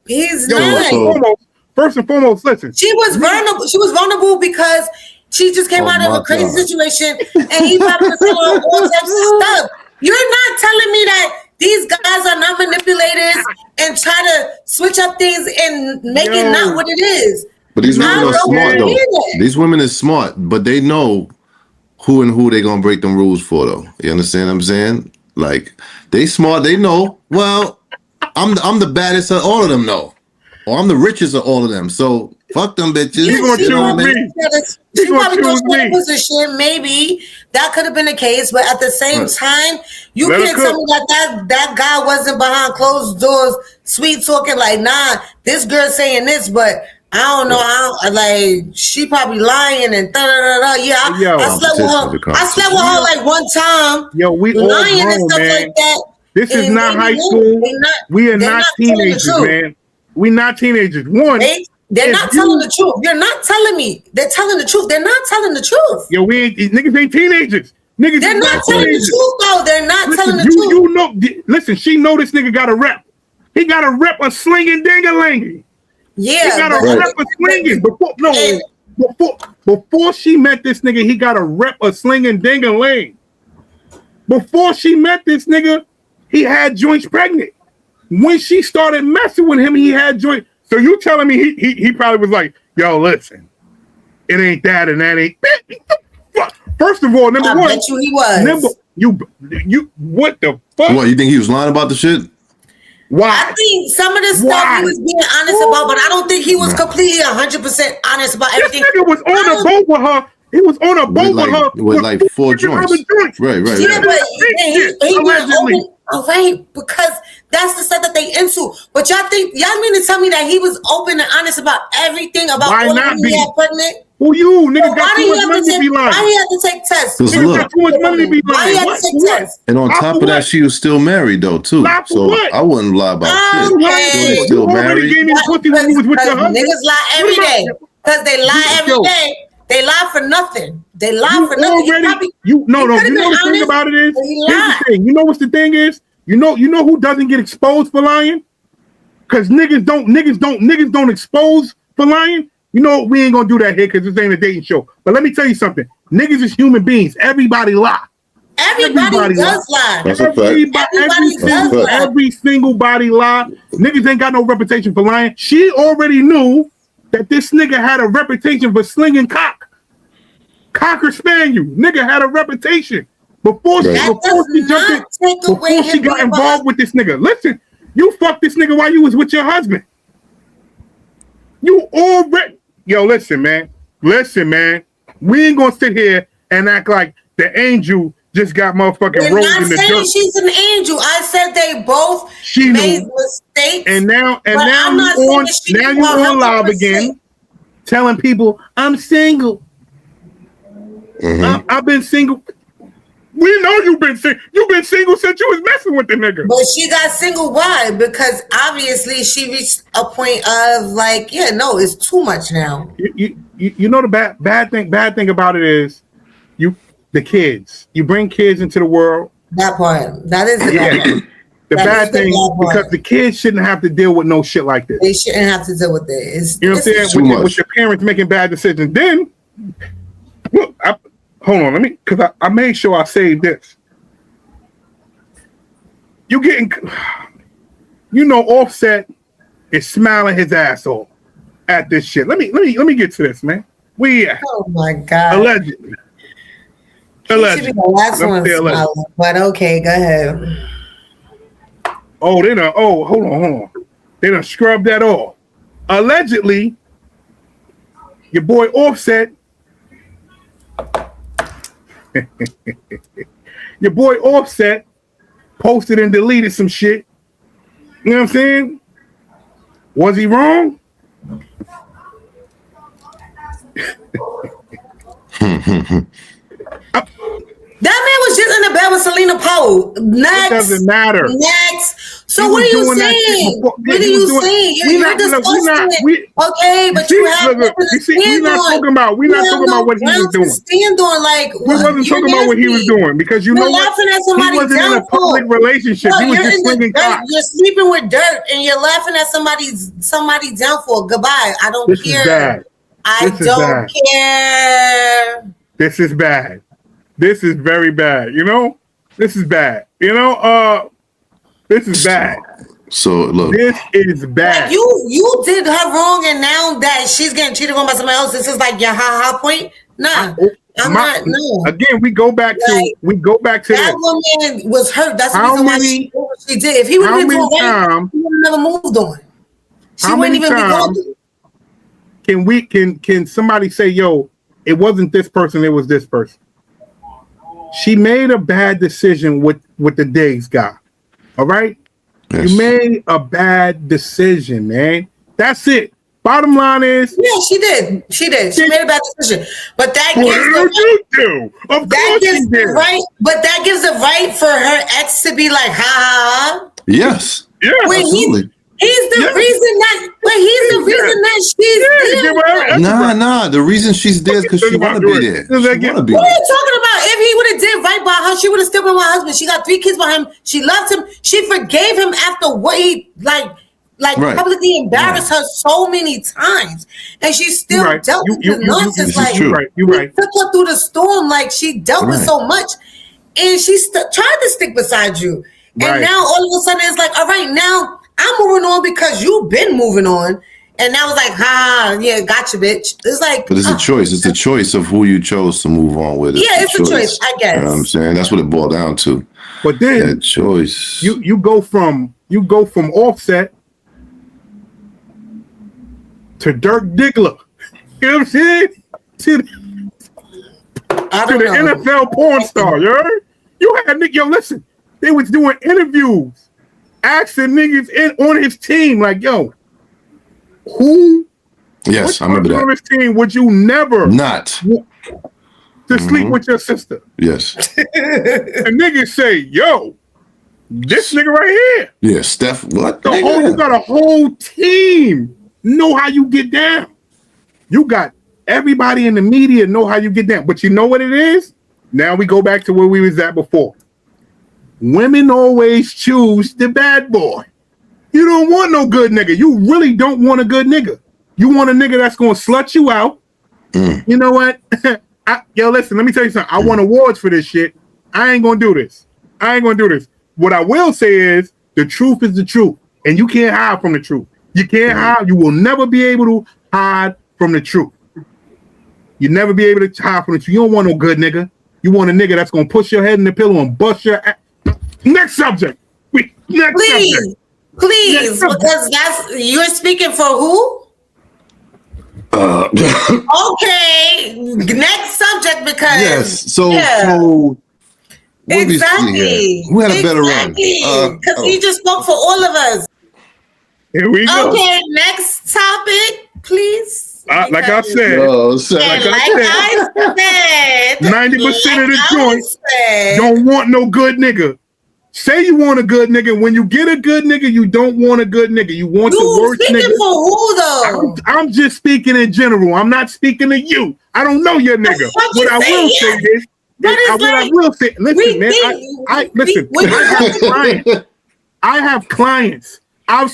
Speaker 3: He's not.
Speaker 2: First and foremost, listen.
Speaker 3: She was vulnerable. She was vulnerable because she just came out of a crazy situation, and he probably was telling her all types of stuff. You're not telling me that these guys are not manipulators and try to switch up things and make it not what it is.
Speaker 1: But these women are smart though. These women are smart, but they know who they gonna break them rules for though. You understand what I'm saying? Like they smart. They know. Well. I'm the baddest of all of them, though. Or I'm the richest of all of them. So fuck them bitches.
Speaker 2: You gonna choose me?
Speaker 3: She probably goes to a position. Maybe that could have been the case, but at the same time, you can't tell me that guy wasn't behind closed doors, sweet talking. Like, nah, this girl saying this, but I don't know. Like she probably lying and da da da. Yeah, I slept with her. I slept with her like one time.
Speaker 2: Yo, we
Speaker 3: lying
Speaker 2: all
Speaker 3: and stuff like that.
Speaker 2: This is not high school. We are not teenagers, man. We're not teenagers.
Speaker 3: They're not telling the truth. You're not telling me. They're telling the truth. They're not telling the truth.
Speaker 2: Yo, niggas ain't teenagers. Niggas
Speaker 3: they're not telling the truth, though. They're not telling the truth.
Speaker 2: You know, listen, she know this nigga got a rep. He got a rep of slinging ding-a-linging.
Speaker 3: Yeah.
Speaker 2: He got a rep of slinging. Before she met this nigga, he got a rep of slinging ding-a-ling. Before she met this nigga, he had joints pregnant. When she started messing with him, he had joints. So you telling me he probably was like, yo, listen, it ain't that and that ain't. First of all, number one,
Speaker 3: I bet you he was.
Speaker 2: You what the fuck?
Speaker 1: What, you think he was lying about the shit?
Speaker 2: Why?
Speaker 3: I think some of the stuff he was being honest about, but I don't think he was completely 100% honest about everything.
Speaker 2: This nigga was on a boat with her. He was on a boat with her
Speaker 1: with like 4 joints. Right.
Speaker 3: Yeah, but he was open. All right, because that's the stuff that they into. But y'all mean to tell me that he was open and honest about everything about all the women he had pregnant?
Speaker 2: Who you? Nigga got too much money to be lying.
Speaker 3: Why he had to take tests?
Speaker 1: Nigga
Speaker 2: got too much money to be lying.
Speaker 3: Why he had to take tests?
Speaker 1: And on top of that, she was still married though too. So I wouldn't lie about shit.
Speaker 3: Still married. Niggas lie every day. Because they lie every day. They lie for nothing. They lie for nothing.
Speaker 2: Already, you know the thing about it is, here's the thing. You know what's the thing is? You know who doesn't get exposed for lying? Because niggas don't expose for lying. You know, we ain't gonna do that here because this ain't a dating show. But let me tell you something. Niggas is human beings. Everybody lie.
Speaker 3: Everybody does lie.
Speaker 1: That's a fact.
Speaker 2: Every single body lie. Niggas ain't got no reputation for lying. She already knew that this nigga had a reputation for slinging cock. Cocker spaniel. Nigga had a reputation before she got involved with this nigga. Listen, you fucked this nigga while you was with your husband. You already... Yo, listen, man. We ain't gonna sit here and act like the angel just got motherfucking rolled in the dirt. I'm not saying she's an angel. I said they both made mistakes. And now you on live again, telling people I'm single. I've been single. We know you've been single. You've been single since you was messing with the nigga. But she got single. Why? Because obviously she reached a point of like, yeah, no, it's too much now. You know the bad thing about it is the kids. You bring kids into the world. That part. That is the bad part. The bad thing because the kids shouldn't have to deal with no shit like this. They shouldn't have to deal with it. You know what I'm saying? With your parents making bad decisions. Then look, hold on, because I made sure I saved this. Offset is smiling his ass off at this shit. Let me get to this, man. Oh my God. Allegedly. Should be the last one smiling, but okay, go ahead. Oh, hold on. They done scrubbed that off. Allegedly, your boy Offset. Your boy Offset posted and deleted some shit. You know what I'm saying? Was he wrong? That man was just in the bed with Selena Powell. Next. It doesn't matter. Next. So what are you saying? What are you saying? You're discussing it. Okay, but you have we're not talking about what he was doing. Stand on like we wasn't talking about what he was doing because you know what? He wasn't in a public relationship. He was just swinging cock. You're sleeping with dirt and you're laughing at somebody's downfall. Goodbye. I don't care. I don't care. This is bad. This is very bad. This is bad. This is bad.
Speaker 1: So look,
Speaker 2: this is bad. Like you did her wrong, and now that she's getting cheated on by somebody else, this is like your ha point. Nah, I'm not. No. Again, we go back to that woman was hurt. That's the reason why she did what she did. If he would have been doing right, he would have never moved on. She wouldn't even be going through. Can somebody say, yo, it wasn't this person, it was this person? She made a bad decision with the Diggs guy. All right? Yes. You made a bad decision, man. That's it. Bottom line is... Yeah, she did. She made a bad decision. But that gives the right... But that gives the right for her ex to be like, ha.
Speaker 1: Yes. Yeah, absolutely.
Speaker 2: He's the reason that she's there.
Speaker 1: Nah. The reason she's there is because she want to be there. What are you talking
Speaker 3: about? If he would have did right by her, she would have still been with her husband. She got 3 kids by him. She loved him. She forgave him after what he publicly embarrassed her so many times, and she still dealt with the nonsense. You're right. Took her through the storm. Like she dealt with so much, and she tried to stick beside you. And now all of a sudden it's like, all right, now I'm moving on because you've been moving on. And now it's like, yeah, gotcha, bitch. It's like,
Speaker 1: but it's a choice. It's a choice of who you chose to move on with.
Speaker 3: It's a choice, I guess.
Speaker 1: You know what I'm saying? That's what it boiled down to.
Speaker 2: But then
Speaker 1: that choice.
Speaker 2: You go from Offset to Dirk Diggler. You know what I'm saying? To the NFL porn star, you heard? You had listen, they was doing interviews, asking niggas on his team, like, yo, who?
Speaker 1: Yes, I remember that.
Speaker 2: On his team would you never
Speaker 1: not
Speaker 2: to sleep with your sister?
Speaker 1: Yes.
Speaker 2: And niggas say, yo, this nigga right here.
Speaker 1: Yeah, Steph. What?
Speaker 2: You got a whole team. Know how you get down. You got everybody in the media know how you get down. But you know what it is? Now we go back to where we was at before. Women always choose the bad boy. You don't want no good nigga. You really don't want a good nigga. You want a nigga that's gonna slut you out. You know what? Listen, let me tell you something. I won awards for this shit. I ain't gonna do this. What I will say is the truth is the truth, and you can't hide from the truth. You can't hide. You will never be able to hide from the truth. You never be able to hide from the truth. You don't want no good nigga. You want a nigga that's gonna push your head in the pillow and bust your ass. Next subject.
Speaker 3: Please, because you're speaking for who? Okay, next subject because
Speaker 1: yes. So
Speaker 3: exactly.
Speaker 1: Who had a better run?
Speaker 3: Because he just spoke for all of us.
Speaker 2: Here we go.
Speaker 3: Okay, next topic, please.
Speaker 2: Like I said, 90% of the joints don't want no good nigga. Say you want a good nigga. When you get a good nigga, you don't want a good nigga. You want the worst nigga.
Speaker 3: Speaking for who though?
Speaker 2: I'm just speaking in general. I'm not speaking to you. I don't know your nigga. What I will say is, listen, man. Listen. I have clients. I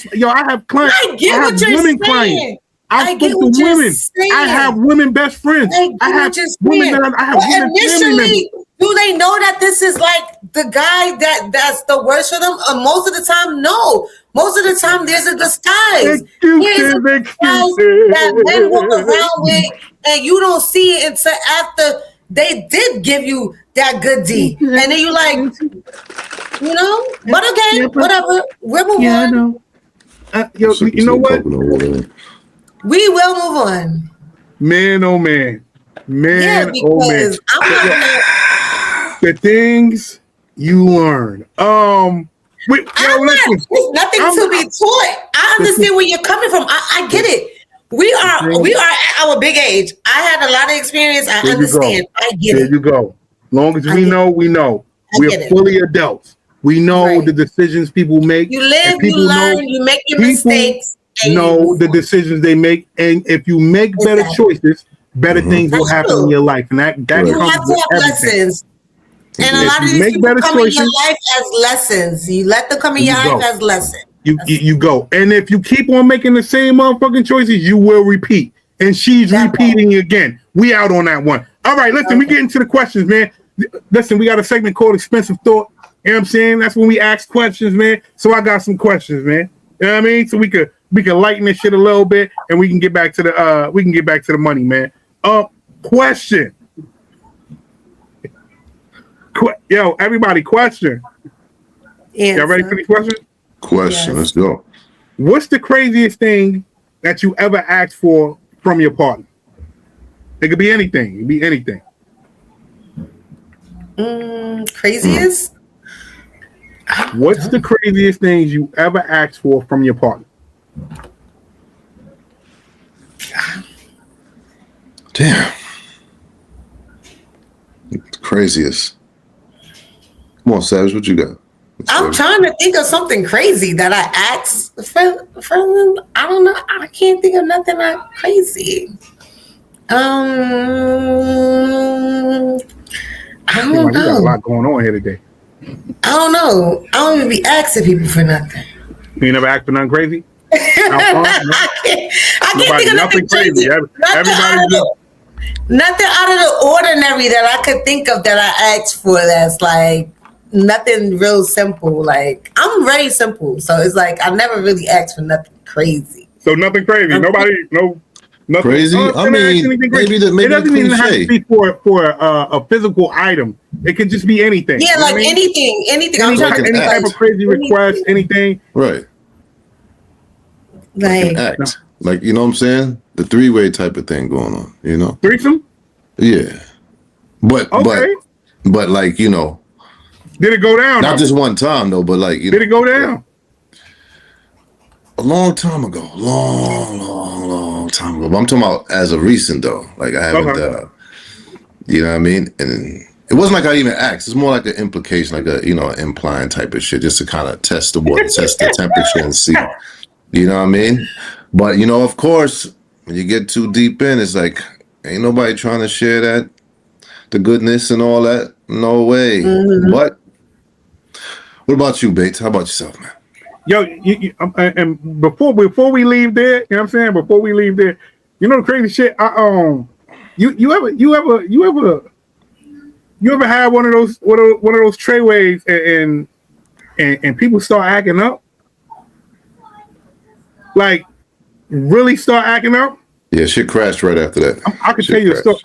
Speaker 2: have clients.
Speaker 3: I get what you're saying.
Speaker 2: Clients. I get what you're women. Saying. I have women best friends. I have women that I have women family members.
Speaker 3: Do they know that this is like the guy that's the worst for them? Most of the time, no. Most of the time, there's a disguise. Excuses. That men walk around with, and you don't see it until after they did give you that good D. And then you like, you know? But okay, whatever. We're moving on.
Speaker 2: You know what?
Speaker 3: We will move on.
Speaker 2: Man, oh man. Oh man. The things you learn.
Speaker 3: Listen. There's nothing to be taught. I understand where you're coming from. I get it. We are at our big age. I had a lot of experience. I understand. I get it.
Speaker 2: There you go. Long as we know, we know. We're fully adults. We know the decisions people make.
Speaker 3: You live, you learn, you make your mistakes.
Speaker 2: Know the decisions they make, and if you make better choices, better things will happen in your life, and that comes
Speaker 3: you have to have lessons. And a lot of these people come in your life as lessons. You let them come in your life as lessons.
Speaker 2: You go, and if you keep on making the same motherfucking choices, you will repeat. And she's repeating again. We out on that one. All right, listen, we get into the questions, man. Listen, we got a segment called Expensive Thought. You know what I'm saying? That's when we ask questions, man. So I got some questions, man. You know what I mean? So we could lighten this shit a little bit, and we can get back to the money, man. Question. Yo, everybody, question. Y'all ready for the question?
Speaker 1: Question. Yes. Let's go.
Speaker 2: What's the craziest thing that you ever asked for from your partner? It could be anything. It could be anything.
Speaker 3: Craziest?
Speaker 2: What's the craziest things you ever asked for from your partner?
Speaker 1: Damn. It's craziest. Come on, Savage, what you got?
Speaker 3: I'm trying to think of something crazy that I asked for them. I don't know. I can't think of nothing crazy. I don't know.
Speaker 2: You got a lot going on here today.
Speaker 3: I don't know. I don't even be asking people for nothing.
Speaker 2: You never asked for nothing crazy?
Speaker 3: I can't think of nothing crazy. Nothing out of the ordinary that I could think of that I asked for that's like nothing real simple. Like, I'm very simple. So it's like I never really asked for nothing crazy.
Speaker 2: So nothing crazy. Nothing
Speaker 1: crazy. I mean, maybe it
Speaker 2: doesn't even have to be for a physical item. It could just be anything.
Speaker 3: Yeah, like anything. Any
Speaker 2: type of crazy request, anything.
Speaker 1: Right. Like act. Like, you know what I'm saying? The three-way type of thing going on, you know?
Speaker 2: Threesome?
Speaker 1: Yeah. But like, you know.
Speaker 2: Did it go down?
Speaker 1: Not just one time though, but like,
Speaker 2: did it go down?
Speaker 1: A long time ago. Long time ago. But I'm talking about as of recent though. Like I haven't you know what I mean? And it wasn't like I even asked. It's more like an implication, like a, you know, an implying type of shit, just to kind of test the water, test the temperature and see. You know what I mean? But, you know, of course, when you get too deep in, it's like, Ain't nobody trying to share that, the goodness and all that. No way. But what about you, Bates? How about yourself, man?
Speaker 2: Yo, and before we leave there, you know what I'm saying? Before we leave there, you know the crazy shit. You ever had one of those trayways and people start acting up, like really start acting up?
Speaker 1: Yeah, shit crashed right after that.
Speaker 2: I can tell you a story.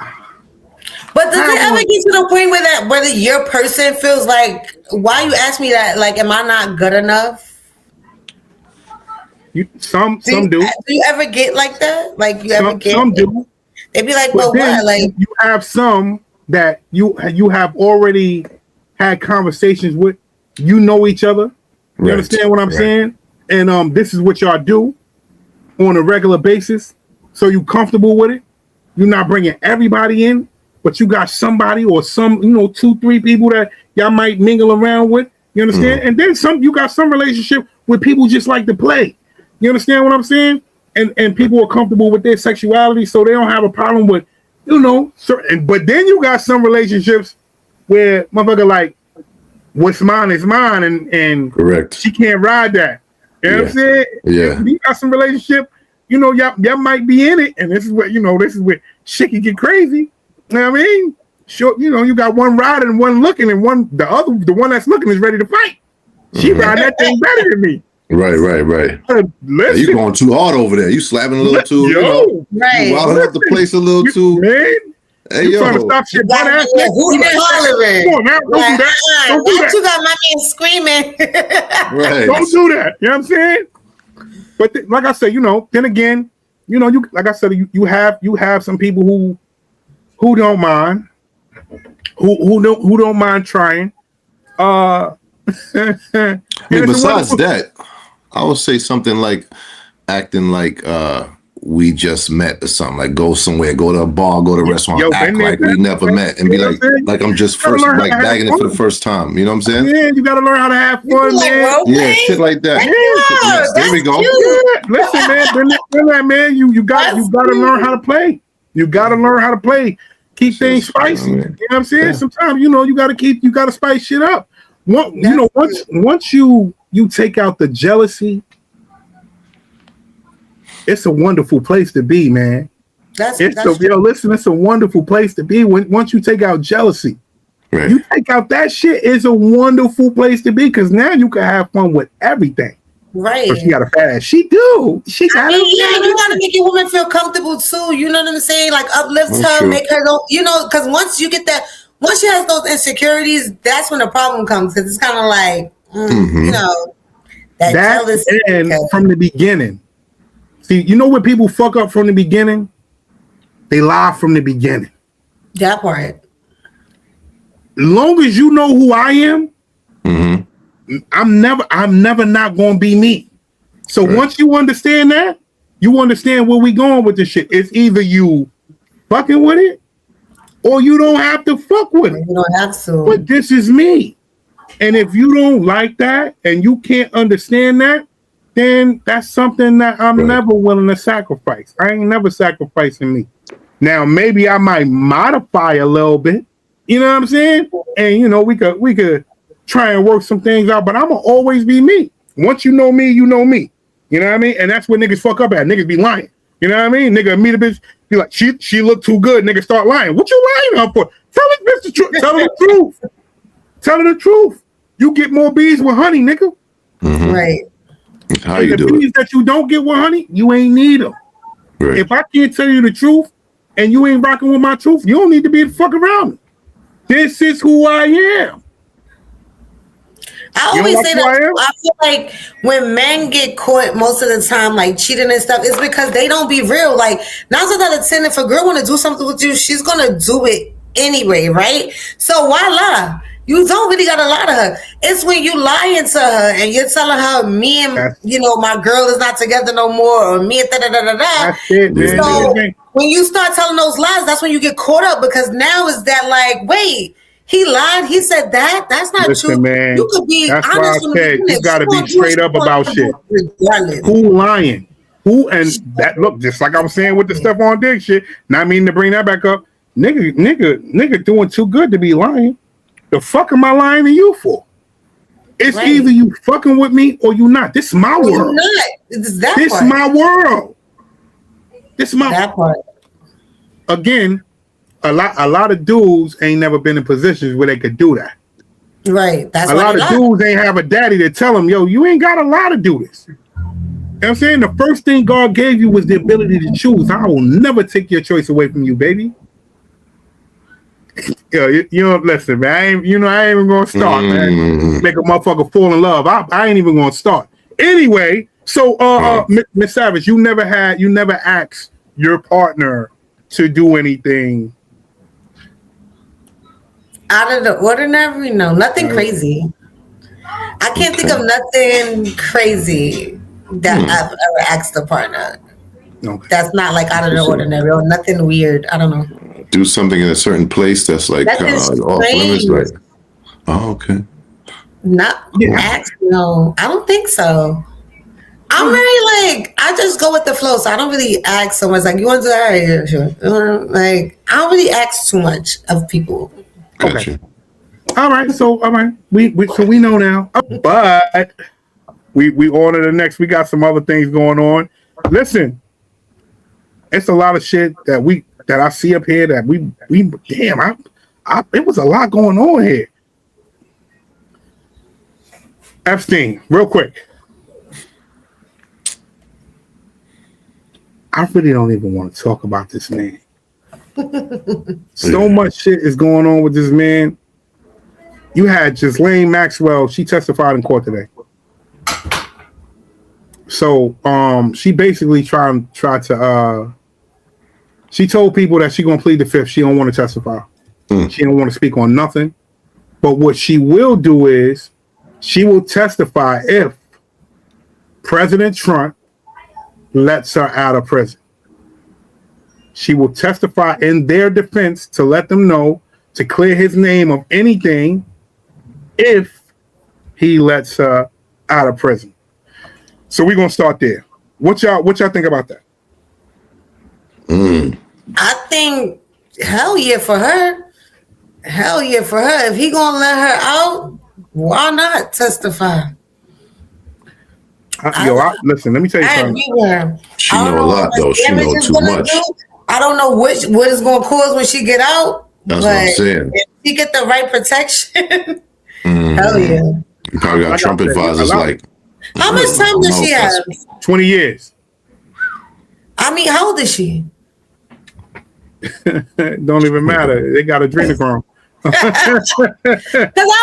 Speaker 3: But does it ever get to the point whether your person feels like, why you ask me that? Like, am I not good enough?
Speaker 2: Some do.
Speaker 3: Do you ever get like that? Like
Speaker 2: Some do.
Speaker 3: They be like, well, what? Like,
Speaker 2: you have some that you have already had conversations with. You know each other. You understand what I'm saying? And this is what y'all do on a regular basis. So you comfortable with it. You're not bringing everybody in, but you got somebody or some, 2-3 people that y'all might mingle around with. You understand? And then you got some relationship with people just like to play. You understand what I'm saying? And people are comfortable with their sexuality, so they don't have a problem with, but then you got some relationships where motherfucker like, what's mine is mine, and
Speaker 1: correct.
Speaker 2: She can't ride that. You know what I'm saying?
Speaker 1: Yeah.
Speaker 2: You got some relationship, y'all might be in it, and this is where shit can get crazy. You know what I mean? Sure, you got one riding and one looking, and the one that's looking is ready to fight. She ride that thing better than me.
Speaker 1: Right.
Speaker 2: Listen,
Speaker 1: You going too hard over there. You slapping a little too.
Speaker 3: right.
Speaker 1: You wilding up the place a little too.
Speaker 2: Man,
Speaker 1: hey,
Speaker 2: you trying to stop shit. Come on, now, don't do that. Don't do that.
Speaker 3: You got my man screaming.
Speaker 1: Right.
Speaker 2: Don't do that. You know what I'm saying? But like I said, then again, you like I said, you have some people who don't mind, who don't mind trying.
Speaker 1: Besides that, I would say something like acting like we just met or something. Like go somewhere, go to a bar, go to a restaurant, act like we never met, and be like I'm just bagging it for the first time. You know what I'm saying?
Speaker 2: Yeah, you gotta learn how to have fun, man.
Speaker 1: Yeah, shit like that.
Speaker 2: Yes,
Speaker 1: there we go.
Speaker 2: Yeah. Listen, man, you gotta learn how to play. You gotta learn how to play. Keep things spicy. You know what I'm saying? Yeah. Sometimes you gotta spice shit up. Once you take out the jealousy, it's a wonderful place to be, man. It's a wonderful place to be. Once you take out jealousy, you take out that shit. It's a wonderful place to be because now you can have fun with everything.
Speaker 3: Right.
Speaker 2: But she got a fast. She do. You
Speaker 3: gotta make your woman feel comfortable too. You know what I'm saying? Like uplift her, make her go. Because once you get that. Once she has those insecurities, that's when the problem comes because it's kind of like, that jealousy.
Speaker 2: And from the beginning. See, when people fuck up from the beginning? They lie from the beginning.
Speaker 3: That part.
Speaker 2: Long as you know who I am, I'm never not going to be me. So once you understand that, you understand where we going with this shit. It's either you fucking with it, or you don't have to fuck with it.
Speaker 3: You don't have to.
Speaker 2: But this is me. And if you don't like that and you can't understand that, then that's something that I'm never willing to sacrifice. I ain't never sacrificing me. Now, maybe I might modify a little bit. You know what I'm saying? And, we could try and work some things out, but I'm going to always be me. Once you know me, you know me. You know what I mean? And that's what niggas fuck up at. Niggas be lying. You know what I mean? Nigga meet a bitch, be like, she look too good. Nigga start lying. What you lying for? Tell this bitch the truth. Tell her the truth. Tell her the truth. You get more bees with honey, nigga.
Speaker 3: Right.
Speaker 1: How you do
Speaker 2: the bees that you don't get with honey, you ain't need them.
Speaker 1: Right.
Speaker 2: If I can't tell you the truth and you ain't rocking with my truth, you don't need to be the fuck around me. This is who I am.
Speaker 3: I always say that I feel like when men get caught most of the time, like cheating and stuff, it's because they don't be real. Like 9 times out of 10, if a girl want to do something with you, she's gonna do it anyway, right? So why lie? You don't really gotta lie to her. It's when you lying to her and you're telling her, me and my girl is not together no more, or me and da-da-da-da-da.
Speaker 2: That's it, man.
Speaker 3: So when you start telling those lies, that's when you get caught up, because now is that like, wait, he lied, he said that? That's not true.
Speaker 2: Man,
Speaker 3: you could be
Speaker 2: that's
Speaker 3: honest
Speaker 2: why I said you gotta be straight up about shit.
Speaker 3: Regardless.
Speaker 2: Who lying? Who and that look just like I was saying with the Stephon Diggs shit. Not meaning to bring that back up. Nigga doing too good to be lying. The fuck am I lying to you for? It's either you fucking with me or you not. This is my world.
Speaker 3: You're not. This
Speaker 2: is my world. This is my
Speaker 3: that part.
Speaker 2: Again, a lot of dudes ain't never been in positions where they could do that.
Speaker 3: Right. That's
Speaker 2: a lot of dudes ain't have a daddy to tell them, yo, you ain't got a lot to do this. You know what I'm saying? The first thing God gave you was the ability to choose. I will never take your choice away from you, baby. Yo, you know, listen, man. I ain't even gonna start, man. Make a motherfucker fall in love. I ain't even gonna start. Anyway, so Miss Savage, you never asked your partner to do anything
Speaker 3: out of the ordinary. No, nothing crazy. I can't think of nothing crazy that I've ever asked a partner.
Speaker 2: Okay.
Speaker 3: That's not like out of the ordinary or nothing weird. I don't know.
Speaker 1: Do something in a certain place that's like off limits, like, oh, okay.
Speaker 3: Not ask, no. I don't think so. I'm very like, I just go with the flow, so I don't really ask so much. Like, you want to do that? All right, yeah, sure. Like, I don't really ask too much of people.
Speaker 1: Gotcha.
Speaker 2: Okay. All right, we know now. But we on to the next. We got some other things going on. Listen, it's a lot of shit that I see up here that we damn, it was a lot going on here. Epstein, real quick. I really don't even want to talk about this man. So much shit is going on with this man. You had Ghislaine Maxwell. She testified in court today. So she basically tried to she told people that she gonna plead the fifth. She don't want to testify. She don't want to speak on nothing. But what she will do is she will testify if President Trump lets her out of prison. She will testify in their defense to let them know to clear his name of anything if he lets her out of prison. So we're gonna start there. What y'all think about that?
Speaker 3: I think hell yeah for her. Hell yeah for her. If he gonna let her out, why not testify?
Speaker 2: Listen, let me tell you something.
Speaker 1: She know a lot though. She know too much.
Speaker 3: I don't know what it's gonna cause when she get out.
Speaker 1: That's what I'm saying.
Speaker 3: If she get the right protection, hell yeah.
Speaker 1: You probably got Trump advisors like.
Speaker 3: How much time does she have?
Speaker 2: 20 years.
Speaker 3: I mean, how old is she?
Speaker 2: Don't even matter. They got adrenochrome.
Speaker 3: Because I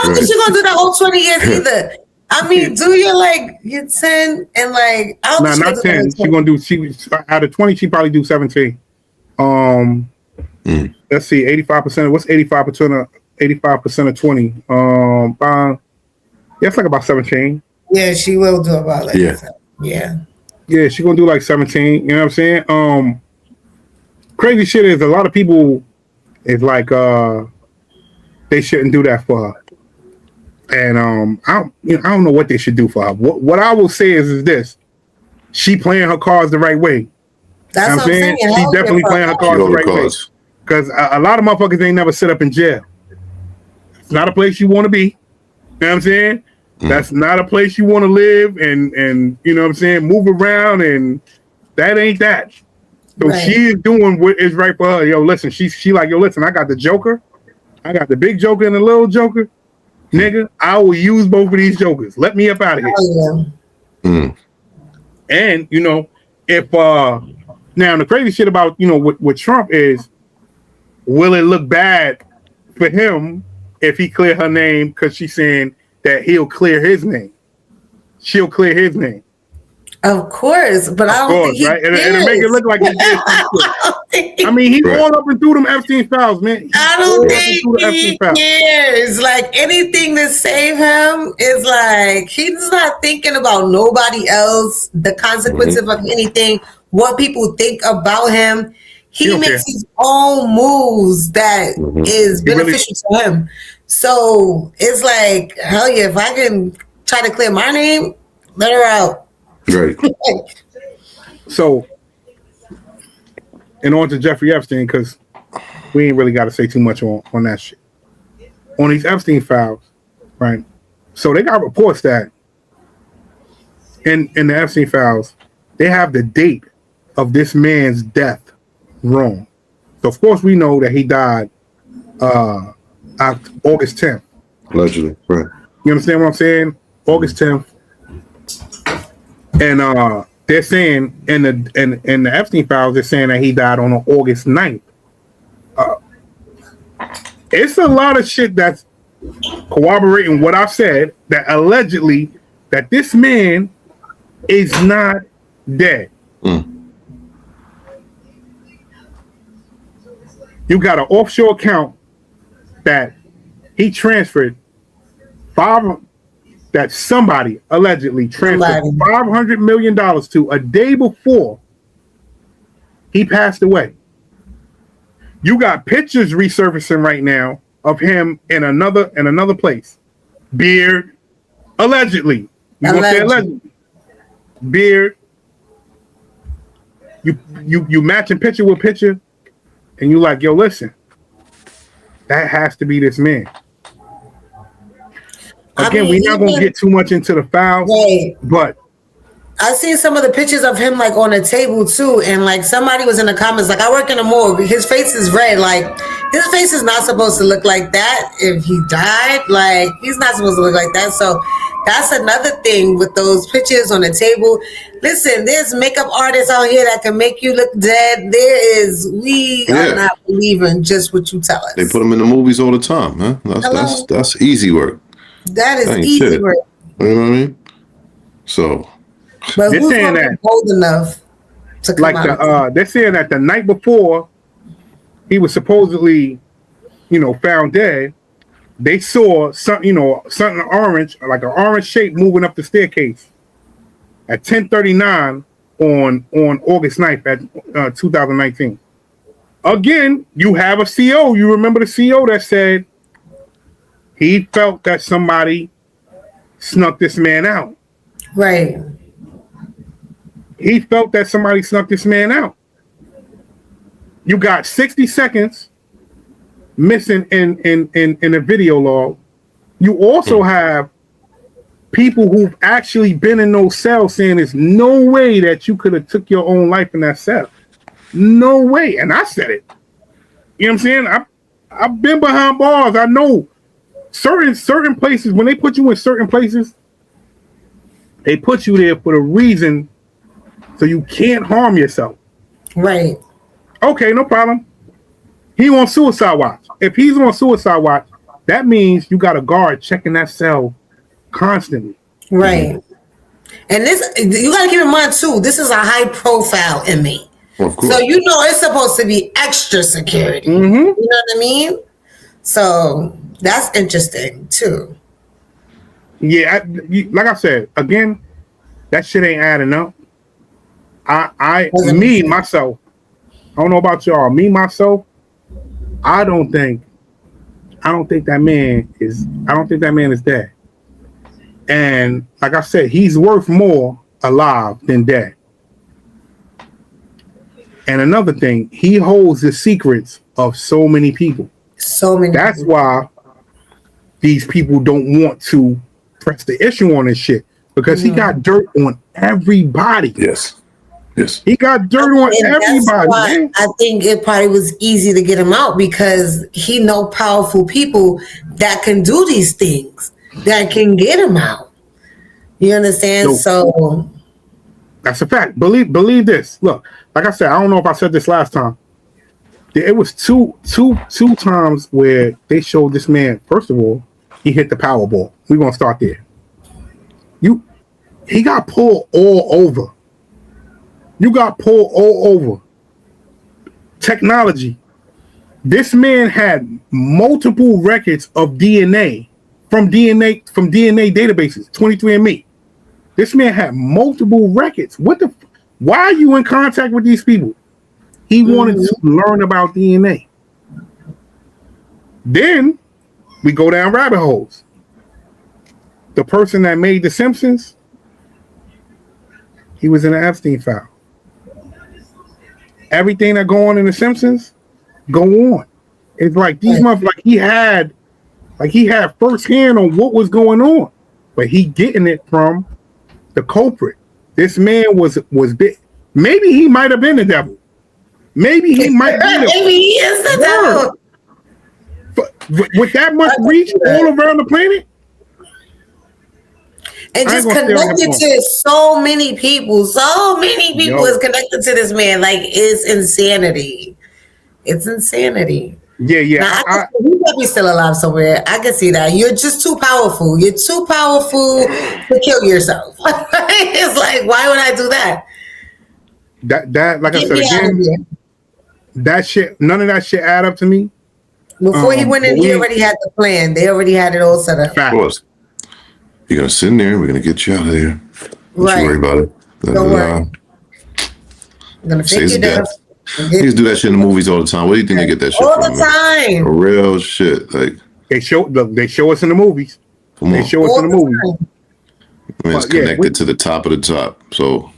Speaker 3: don't think she's gonna do that whole 20 years either. I mean, do you like your 10 and like? I don't
Speaker 2: not 10. She's gonna do. She out of 20, she probably do 17. Let's see, 85%. What's 85% of 20? That's like about 17.
Speaker 3: Yeah, she will do about like yeah,
Speaker 2: she's gonna do like 17. You know what I'm saying? Crazy shit is a lot of people is like they shouldn't do that for her. And I don't know what they should do for her. What I will say is this: she playing her cards the right way.
Speaker 3: That's what I'm saying.
Speaker 2: She's definitely playing her cards the right way. Because a lot of motherfuckers ain't never sit up in jail. It's not a place you want to be. You know what I'm saying? That's not a place you want to live and you know what I'm saying, move around, and that ain't that. So she is doing what is right for her. Yo, listen, she like, yo, listen, I got the Joker. I got the big Joker and the little Joker. Nigga, I will use both of these Jokers. Let me up out of here. And, you know, if now the crazy shit about, you know, with Trump is, will it look bad for him if he clear her name because she's saying that he'll clear his name? She'll clear his name.
Speaker 3: Of course, but I don't think he
Speaker 2: right? And it'll make it look like he did. I mean, he all up and through them Epstein files, man.
Speaker 3: I don't think he cares. Like, anything to save him is like, he's not thinking about nobody else, the consequences of anything, what people think about him. He makes his own moves that is beneficial to him. So it's like, hell yeah, if I can try to clear my name, let her out.
Speaker 1: Right.
Speaker 2: So, and on to Jeffrey Epstein, because we ain't really got to say too much on that shit. On these Epstein files, right? So they got reports that in the Epstein files, they have the date of this man's death wrong. So of course we know that he died August 10th.
Speaker 1: Allegedly, right.
Speaker 2: You understand what I'm saying? August 10th. And they're saying in the Epstein files, they're saying that he died on August 9th. It's a lot of shit that's corroborating what I said, that allegedly that this man is not dead. You got an offshore account that he transferred that somebody allegedly transferred $500 million to a day before he passed away. You got pictures resurfacing right now of him in another place. Beard, allegedly. You gonna say allegedly? Beard. You matching picture with picture, and you like, yo, listen, that has to be this man. Again, we're not gonna get too much into the files, right, but
Speaker 3: I've seen some of the pictures of him like on a table too, and like somebody was in the comments like, I work in a morgue, his face is red, like his face is not supposed to look like that if he died, like he's not supposed to look like that. So that's another thing with those pictures on the table. Listen, there's makeup artists out here that can make you look dead. We are not believing just what you tell us.
Speaker 1: They put them in the movies all the time, man. That's easy work.
Speaker 3: That is easy work.
Speaker 1: You know what I mean? So,
Speaker 3: but who's saying that bold enough to come
Speaker 2: like
Speaker 3: out?
Speaker 2: They're saying that the night before he was supposedly, found dead, they saw something orange, like an orange shape moving up the staircase at 10:39 on August 9th at 2019. Again, you have a CO. You remember the CO that said he felt that somebody snuck this man out.
Speaker 3: Right.
Speaker 2: He felt that somebody snuck this man out. You got 60 seconds missing in a video log. You also have people who've actually been in those cells saying there's no way that you could have took your own life in that cell. No way. And I said it. You know what I'm saying? I've been behind bars. I know certain places, when they put you in certain places, they put you there for the reason so you can't harm yourself.
Speaker 3: Right.
Speaker 2: Okay, no problem. He on suicide watch. If he's on suicide watch, that means you got a guard checking that cell constantly.
Speaker 3: Right. And this, you got to keep in mind too, this is a high profile inmate. So it's supposed to be extra security. You know what I mean? So that's interesting too.
Speaker 2: Yeah, like I said, again, that shit ain't adding up. Myself, I don't know about y'all. Me, myself, I don't think that man is dead. And like I said, he's worth more alive than dead. And another thing, he holds the secrets of so many people. That's why these people don't want to press the issue on this shit, because he got dirt on everybody.
Speaker 1: Yes.
Speaker 2: He got dirt on everybody.
Speaker 3: That's why I think it probably was easy to get him out, because he know powerful people that can do these things, that can get him out. You understand? So
Speaker 2: that's a fact. Believe this. Look, like I said, I don't know if I said this last time. It was two times where they showed this man. First of all, he hit the Powerball. We're gonna start there. He got pulled all over. You got pulled all over. Technology. This man had multiple records of DNA from DNA databases, 23andMe. This man had multiple records. Why are you in contact with these people? He wanted to learn about DNA. Then we go down rabbit holes. The person that made The Simpsons, he was in an Epstein file. everything that go on in The Simpsons go on. It's like these motherfuckers, he had firsthand on what was going on, but he getting it from the culprit. This man was big. Maybe he might have been the devil. Maybe he might be
Speaker 3: maybe he is the devil.
Speaker 2: But with that much reach all around the planet,
Speaker 3: and just connected to so many people. So many people is connected to this man. Like, it's insanity. It's insanity.
Speaker 2: Yeah.
Speaker 3: Now, he might be still alive somewhere. I can see that. You're just too powerful. You're too powerful to kill yourself. It's like, why would I do that?
Speaker 2: That like I said again, that shit, none of that shit add up to me.
Speaker 3: Before he went in, he already had the plan. They already had it all set up.
Speaker 1: Of course. You're gonna sit in there. We're gonna get you out of there. Don't you worry about it.
Speaker 3: Don't worry. I'm gonna fake you down.
Speaker 1: Niggas do that shit in the movies all the time. Where do you think they get that shit
Speaker 3: all
Speaker 1: from?
Speaker 3: The time.
Speaker 1: For real shit. Like
Speaker 2: they show us in the movies. They show us in the movies.
Speaker 1: I mean, it's connected to the top of the top. So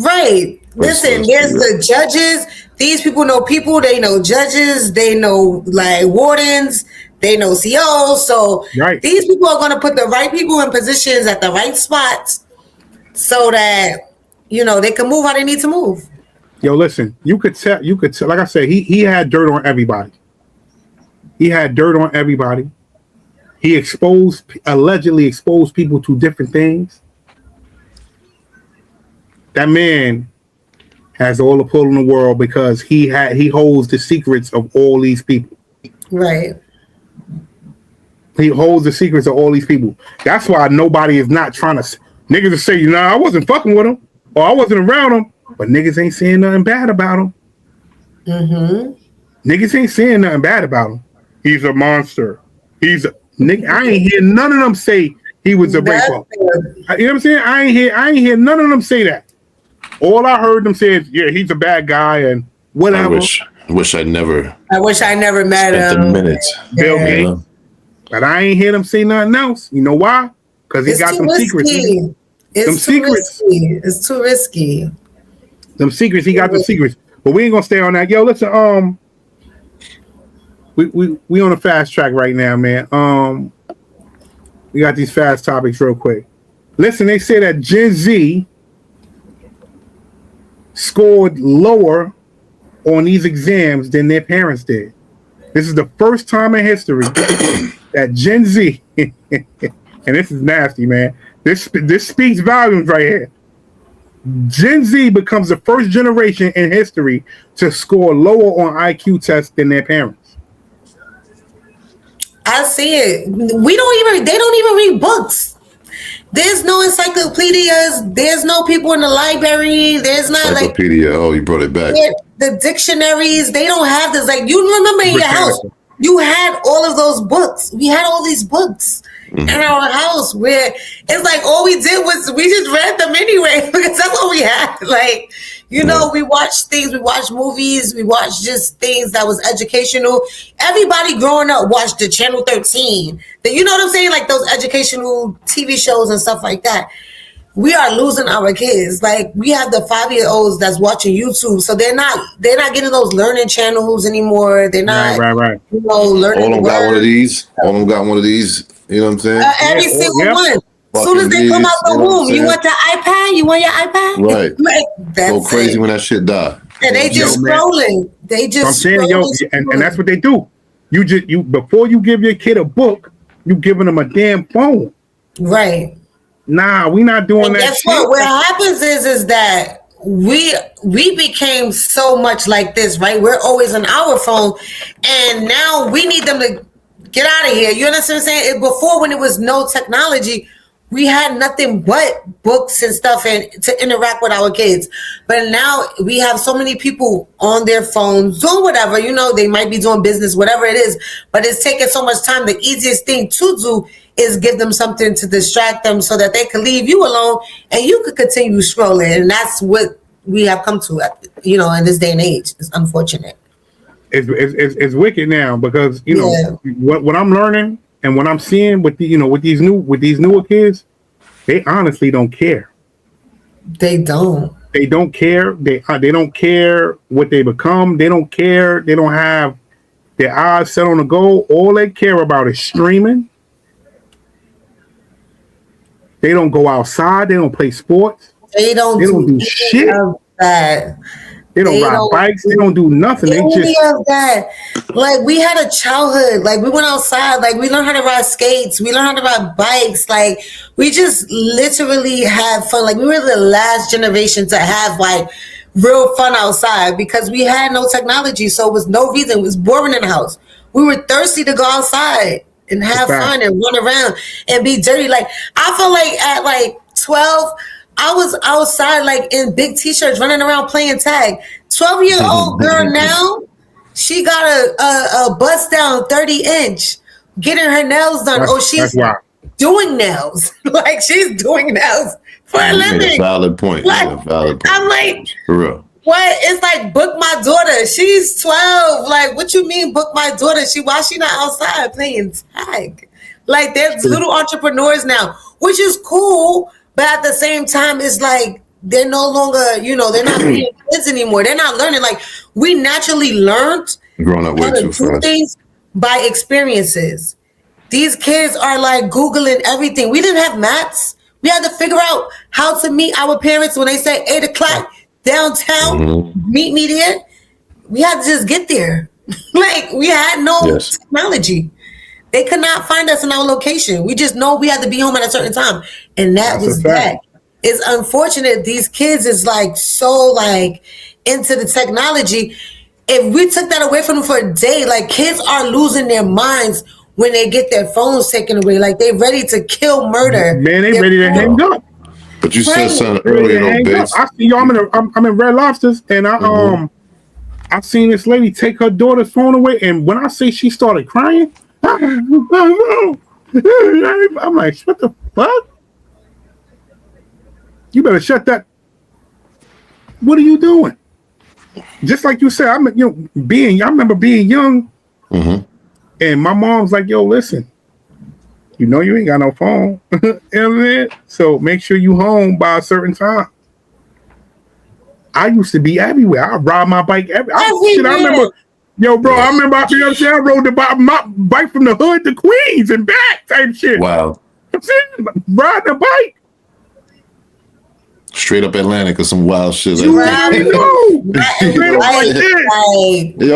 Speaker 3: right. Listen, there's the judges. These people know people. They know judges. They know like wardens. They know COs. So these people are going to put the right people in positions at the right spots so that, they can move how they need to move.
Speaker 2: Yo, listen, you could tell, like I said, he had dirt on everybody. He allegedly exposed people to different things. That man has all the pull in the world because he holds the secrets of all these people.
Speaker 3: Right.
Speaker 2: He holds the secrets of all these people. That's why nobody is not trying to niggas to say, I wasn't fucking with him or I wasn't around him, but niggas ain't saying nothing bad about him. Mm-hmm. Niggas ain't saying nothing bad about him. He's a monster. Nigga. I ain't hear none of them say he was a raper. You know what I'm saying? I ain't hear none of them say that. All I heard them say is, yeah, he's a bad guy and whatever.
Speaker 1: I wish I never
Speaker 3: met him.
Speaker 1: The minutes.
Speaker 2: Bill Gates. But I ain't hear them say nothing else. You know why? Because he got some secrets.
Speaker 3: It's too risky.
Speaker 2: Them secrets, he got the secrets. But we ain't gonna stay on that. Yo, listen, we on a fast track right now, man. We got these fast topics real quick. Listen, they say that Gen Z scored lower on these exams than their parents did. This is the first time in history that Gen Z, and this is nasty, man. This speaks volumes right here. Gen Z becomes the first generation in history to score lower on IQ tests than their parents.
Speaker 3: I see it. They don't even read books. There's no encyclopedias. There's no people in the library. There's not
Speaker 1: encyclopedia. Oh, you brought it back.
Speaker 3: The dictionaries. They don't have this. Like, you remember in your house, you had all of those books. We had all these books in our house where it's like all we did was we just read them anyway because that's all we had. Like, we watched things. We watched movies. We watched just things that was educational. Everybody growing up watched the Channel 13. You know what I'm saying? Like those educational TV shows and stuff like that. We are losing our kids. Like, we have the 5-year-olds that's watching YouTube, so they're not getting those learning channels anymore. They're not
Speaker 2: right.
Speaker 3: Learning.
Speaker 1: All of them got one of these. All of them got one of these. You know what I'm saying?
Speaker 3: Every single one. As soon as they come out the womb, you want the iPad? You want your iPad?
Speaker 1: Right. Go crazy when that shit die.
Speaker 3: And they just scrolling. They just.
Speaker 2: I'm saying, and that's what they do. You before you give your kid a book, you giving them a damn phone.
Speaker 3: Right.
Speaker 2: Nah, we not doing that.
Speaker 3: Guess what? What happens is that we became so much like this, right? We're always on our phone, and now we need them to get out of here. You understand what I'm saying? Before, when it was no technology, we had nothing but books and stuff and to interact with our kids. But now we have so many people on their phones doing whatever, they might be doing business, whatever it is, but it's taking so much time. The easiest thing to do is give them something to distract them so that they can leave you alone and you could continue scrolling. And that's what we have come to, in this day and age. It's unfortunate.
Speaker 2: It's wicked now because, what I'm learning and what I'm seeing with these newer kids, they honestly don't care.
Speaker 3: They don't.
Speaker 2: They don't care. They don't care what they become. They don't care. They don't have their eyes set on a goal. All they care about is streaming. They don't go outside. They don't play sports.
Speaker 3: They don't
Speaker 2: do shit.
Speaker 3: That.
Speaker 2: They don't ride bikes. They don't do nothing. They just
Speaker 3: of that. Like we had a childhood. Like we went outside. Like we learned how to ride skates. We learned how to ride bikes. Like we just literally had fun. Like we were the last generation to have like real fun outside because we had no technology. So it was no reason. It was boring in the house. We were thirsty to go outside and have fun and run around and be dirty. Like I feel like at like 12. I was outside like in big t-shirts running around playing tag. 12-year-old girl now, she got a bust down 30-inch getting her nails done. She's doing nails. Like she's doing nails for a living.
Speaker 1: Valid point.
Speaker 3: Like,
Speaker 1: valid point.
Speaker 3: I'm like,
Speaker 1: for real.
Speaker 3: What? It's like book my daughter. She's 12. Like, what you mean book my daughter? Why she not outside playing tag? Like there's little entrepreneurs now, which is cool. But at the same time, it's like they're no longer, they're not being kids anymore. They're not learning. Like we naturally learned
Speaker 1: growing up way too fast.
Speaker 3: Things by experiences. These kids are like Googling everything. We didn't have maps. We had to figure out how to meet our parents when they say 8 o'clock downtown. Meet me there. We had to just get there. Like we had no technology. They could not find us in our location. We just know we had to be home at a certain time. And that was that. It's unfortunate these kids is like so like into the technology. If we took that away from them for a day, like kids are losing their minds when they get their phones taken away. Like they're ready to kill, murder.
Speaker 2: Man, they ready to hang up.
Speaker 1: But you said something earlier, though,
Speaker 2: I see y'all. I'm in Red Lobsters, and I seen this lady take her daughter's phone away, and when I say she started crying, I'm like, what the fuck? You better shut that. What are you doing? Just like you said, I remember being young, and my mom's like, yo, listen, you ain't got no phone. So make sure you home by a certain time. I used to be everywhere. I ride my bike I remember. Yo, bro, I remember I rode my bike from the hood to Queens and back type shit.
Speaker 1: Wow.
Speaker 2: Riding a bike.
Speaker 1: Straight up Atlantic or some wild shit.
Speaker 2: Yo,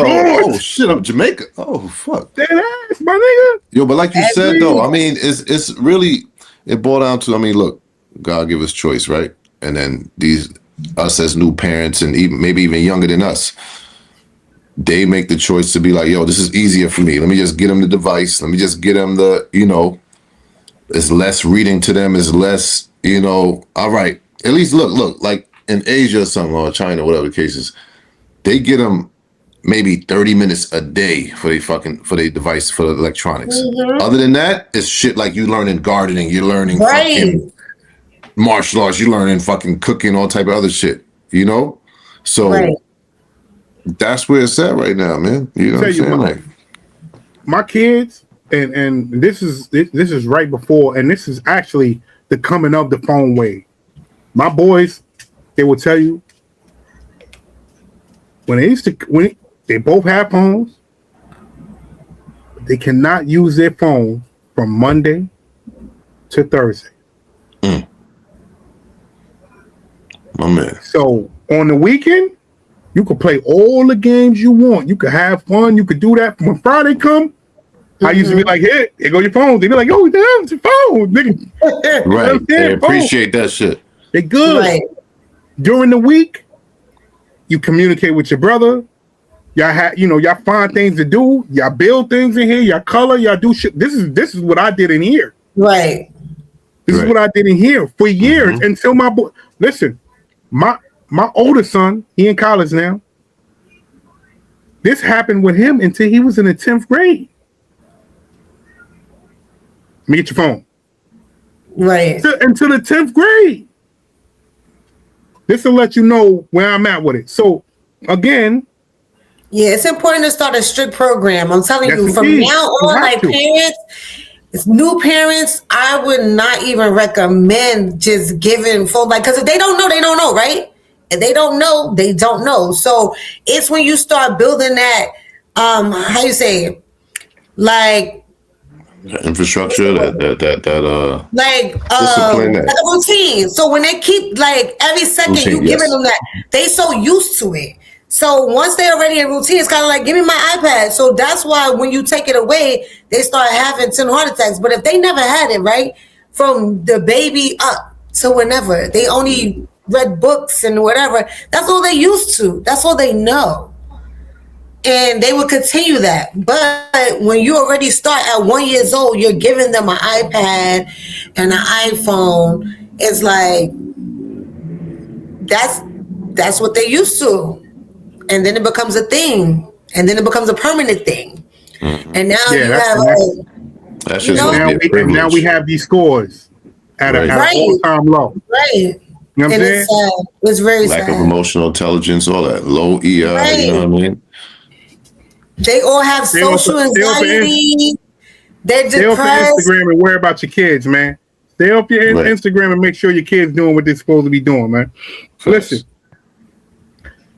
Speaker 1: oh shit, I'm Jamaica. Oh fuck.
Speaker 2: That ass, my nigga.
Speaker 1: Yo, but like you said though, I mean, it's really it boiled down to, I mean, look, God give us choice, right? And then us as new parents and maybe even younger than us, they make the choice to be like, yo, this is easier for me. Let me just get them the device. Let me just get them it's less reading to them, it's less, all right. At least look, like in Asia or something, or China, whatever the case is, they get them maybe 30 minutes a day for their device, for the electronics. Other than that, it's shit like you learning gardening, you're learning fucking martial arts, you learning fucking cooking, all type of other shit, So that's where it's at right now, man. You know what I'm saying? Like
Speaker 2: my kids, and this is right before, and this is actually the coming of the phone wave. My boys, they will tell you when they both have phones, they cannot use their phone from Monday to Thursday.
Speaker 1: My man.
Speaker 2: So on the weekend, you could play all the games you want. You could have fun. You could do that. When Friday come, I used to be like, hey, there go your phone. They be like, oh, damn, it's your phone, nigga.
Speaker 1: Right. They appreciate that shit.
Speaker 2: They good. Right. During the week, you communicate with your brother. Y'all find things to do. Y'all build things in here. Y'all color. Y'all do shit. This is what I did in here.
Speaker 3: Right.
Speaker 2: This is what I did in here for years until my boy. Listen, my older son, he in college now. This happened with him until he was in the 10th grade. Let me get your phone.
Speaker 3: Right.
Speaker 2: Until the 10th grade. This will let you know where I'm at with it. So, again.
Speaker 3: Yeah, it's important to start a strict program. I'm telling you, from now on, like parents, it's new parents, I would not even recommend just giving phone, because if they don't know, right? and they don't know, they don't know. So it's when you start building that, how you say it? Like
Speaker 1: infrastructure, that discipline,
Speaker 3: like a routine. So when they keep like every second routine, you giving them that, they so used to it. So once they're already in routine, it's kind of like, give me my iPad. So that's why when you take it away, they start having 10 heart attacks. But if they never had it, right, from the baby up to whenever, they only read books and whatever, that's all they used to. That's all they know. And they will continue that. But when you already start at 1 year old, you're giving them an iPad and an iPhone. It's like, that's what they used to. And then it becomes a thing. And then it becomes a permanent thing. Mm-hmm. And now you have
Speaker 1: that's just
Speaker 2: now we have these scores at an all-time low.
Speaker 3: Right.
Speaker 2: You know what I'm saying?
Speaker 3: It's very
Speaker 1: lack
Speaker 3: sad.
Speaker 1: of emotional intelligence, all that. Low EI, right. You know what I mean?
Speaker 3: They all have social anxiety. They're depressed.
Speaker 2: Stay off your Instagram and worry about your kids, man. Stay off your Instagram and make sure your kids doing what they're supposed to be doing, man. Listen,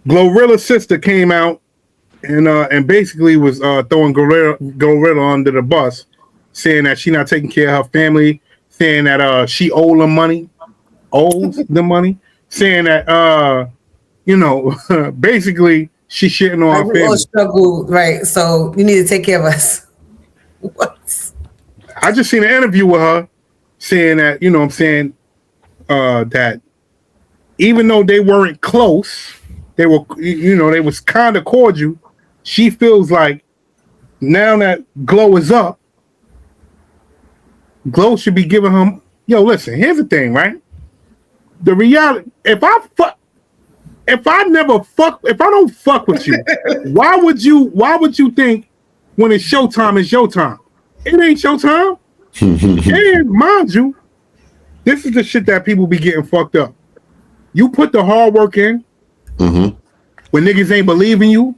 Speaker 2: Glorilla's sister came out and basically was throwing Glorilla under the bus, saying that she not taking care of her family, saying that she owes the money, saying that basically she shitting on her family.
Speaker 3: Struggle, right? So you need to take care of us. What?
Speaker 2: I just seen an interview with her saying that, you know what I'm saying, that even though they weren't close, they were, they was kind of cordial. She feels like now that Glow is up, Glow should be giving him, listen, here's the thing, right? The reality, if I don't fuck with you, why would you think when it's showtime, it's your time? It ain't showtime. And mind you, this is the shit that people be getting fucked up. You put the hard work in when niggas ain't believing you.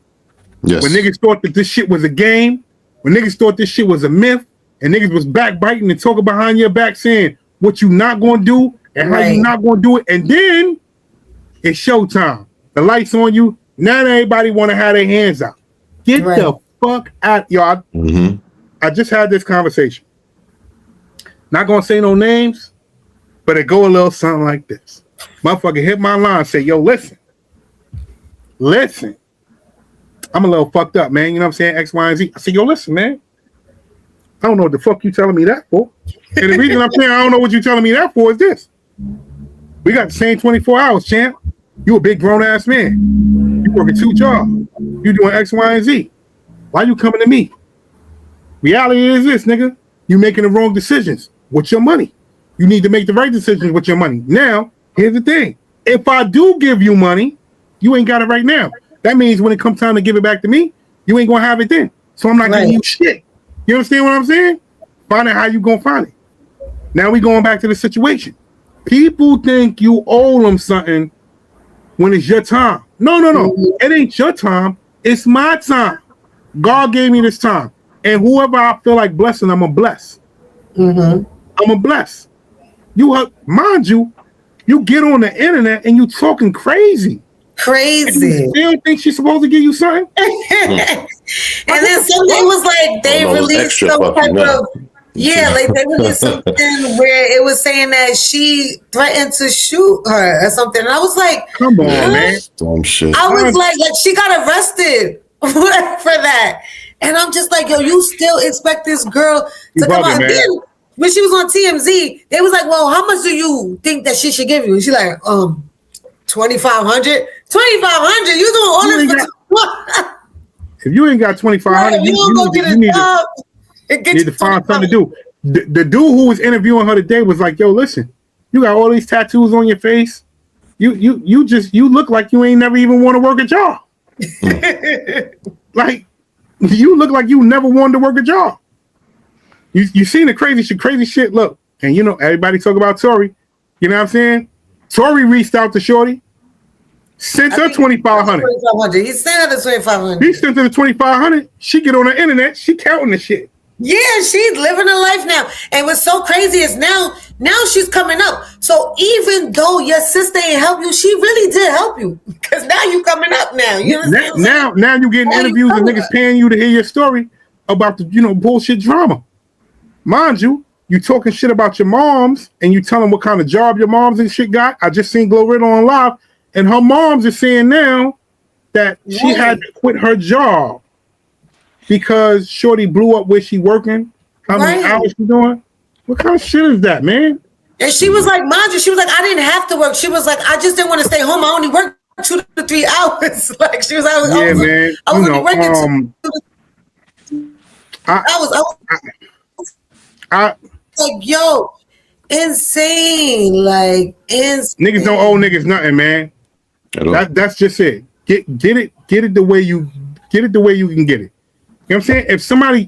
Speaker 2: Yes. When niggas thought that this shit was a game, when niggas thought this shit was a myth, and niggas was backbiting and talking behind your back saying what you not gonna do and how you not gonna do it, and then it's showtime. The lights on you. Now everybody want to have their hands out. Get the fuck out, y'all. I just had this conversation. Not gonna say no names, but it go a little something like this. Motherfucker hit my line, say, yo, listen. I'm a little fucked up, man. You know what I'm saying? X, Y, and Z. I said, yo, listen, man. I don't know what the fuck you telling me that for. And the reason I'm saying I don't know what you telling me that for is this. We got the same 24 hours, champ. You a big grown-ass man. You working 2 jobs. You doing X, Y, and Z. Why you coming to me? Reality is this, nigga. You making the wrong decisions with your money. You need to make the right decisions with your money. Now, here's the thing. If I do give you money, you ain't got it right now. That means when it comes time to give it back to me, you ain't going to have it then. So I'm not giving you shit. You understand what I'm saying? Find out how you going to find it. Now we going back to the situation. People think you owe them something when it's your time. No. It ain't your time. It's my time. God gave me this time. And whoever I feel like blessing, I'm going to bless. I'm going to bless. Mind you, you get on the internet and you talking crazy. And you still think she's supposed to give you something?
Speaker 3: And then something was like they released some type of like they released something where it was saying that she threatened to shoot her or something. And I was like,
Speaker 2: come on, man.
Speaker 1: Dumb shit.
Speaker 3: I was like she got arrested for that. And I'm just like, yo, you still expect this girl to come out? Then when she was on TMZ, they was like, well, how much do you think that she should give you? And she's like, $2,500. $2,500. You doing all this for
Speaker 2: if you ain't got $2,500, you need to find something to do. The dude who was interviewing her today was like, yo, listen, you got all these tattoos on your face. You look like you ain't never even want to work a job. Like, you look like you never wanted to work a job. You seen the crazy shit. Look, and everybody talk about Tory. You know what I'm saying? Tory reached out to Shorty, sent her $2,500.
Speaker 3: He sent her the $2,500.
Speaker 2: He sent her the $2,500. She get on the internet. She counting the shit.
Speaker 3: Yeah, she's living her life now. And what's so crazy is now she's coming up. So even though your sister ain't help you, she really did help you. Because now you coming up now. You understand?
Speaker 2: Now you getting interviews and niggas paying you to hear your story about the bullshit drama. Mind you, you talking shit about your moms and you telling what kind of job your moms and shit got. I just seen Glorilla on live, and her moms is saying now that she had to quit her job because Shorty blew up where she working. How many hours she doing? What kind of shit is that, man?
Speaker 3: And she was like, mind you, she was like, I didn't have to work. She was like, I just didn't want to stay home. I only worked 2 to 3 hours. Like she was like, I was only working like, yo, insane. Like, insane.
Speaker 2: Niggas don't owe niggas nothing, man. That's just it. Get it the way you can get it. You know what I'm saying?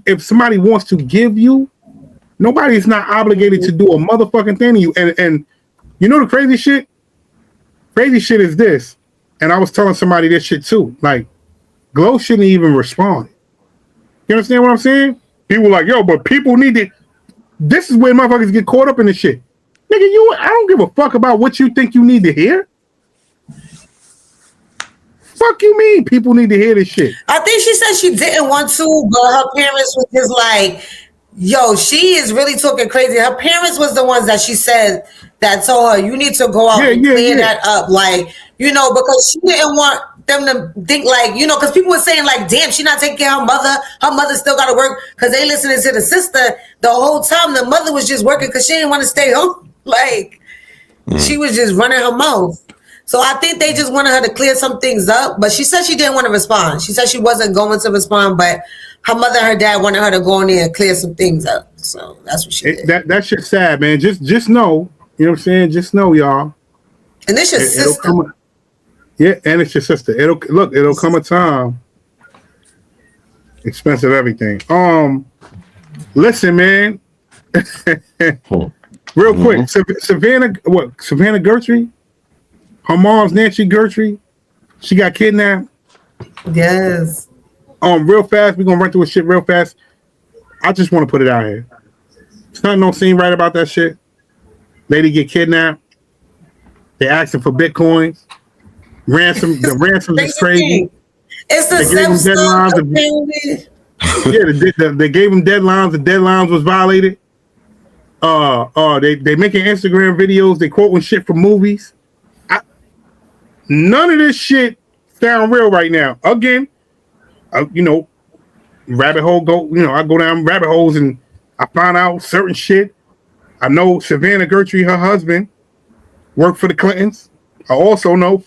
Speaker 2: If somebody wants to give you, nobody is not obligated to do a motherfucking thing to you. And you know the crazy shit? Crazy shit is this. And I was telling somebody this shit too. Like, Glow shouldn't even respond. You understand what I'm saying? People like, yo, but people need to. This is where motherfuckers get caught up in this shit. Nigga, I don't give a fuck about what you think you need to hear. Fuck you mean people need to hear this shit?
Speaker 3: I think she said she didn't want to, but her parents was just like, yo, she is really talking crazy. Her parents was the ones that she said that told her, you need to go out and clear that up. Like, because she didn't want them to think like, because people were saying like, damn, she not taking care of her mother. Her mother still got to work because they listening to the sister the whole time. The mother was just working because she didn't want to stay home. Like, she was just running her mouth. So I think they just wanted her to clear some things up. But she said she didn't want to respond. She said she wasn't going to respond, but her mother and her dad wanted her to go in there and clear some things up. So that's what she did.
Speaker 2: That shit's sad, man. Just know, you know what I'm saying? Just know, y'all.
Speaker 3: And it's your sister.
Speaker 2: And it's your sister. It'll come a time. Expensive everything. Listen, man. Real quick. Savannah Guthrie? Her mom's Nancy Guthrie. She got kidnapped.
Speaker 3: Yes.
Speaker 2: Real fast. We're gonna run through a shit real fast. I just want to put it out here. Something don't seem right about that shit. Lady get kidnapped. They asking for bitcoins. The ransom is crazy.
Speaker 3: It's the
Speaker 2: they gave them deadlines. The deadlines was violated. They making Instagram videos. They quoting shit from movies. None of this shit sound real right now. Again, rabbit hole I go down rabbit holes and I find out certain shit. I know Savannah Guthrie, her husband, worked for the Clintons. I also know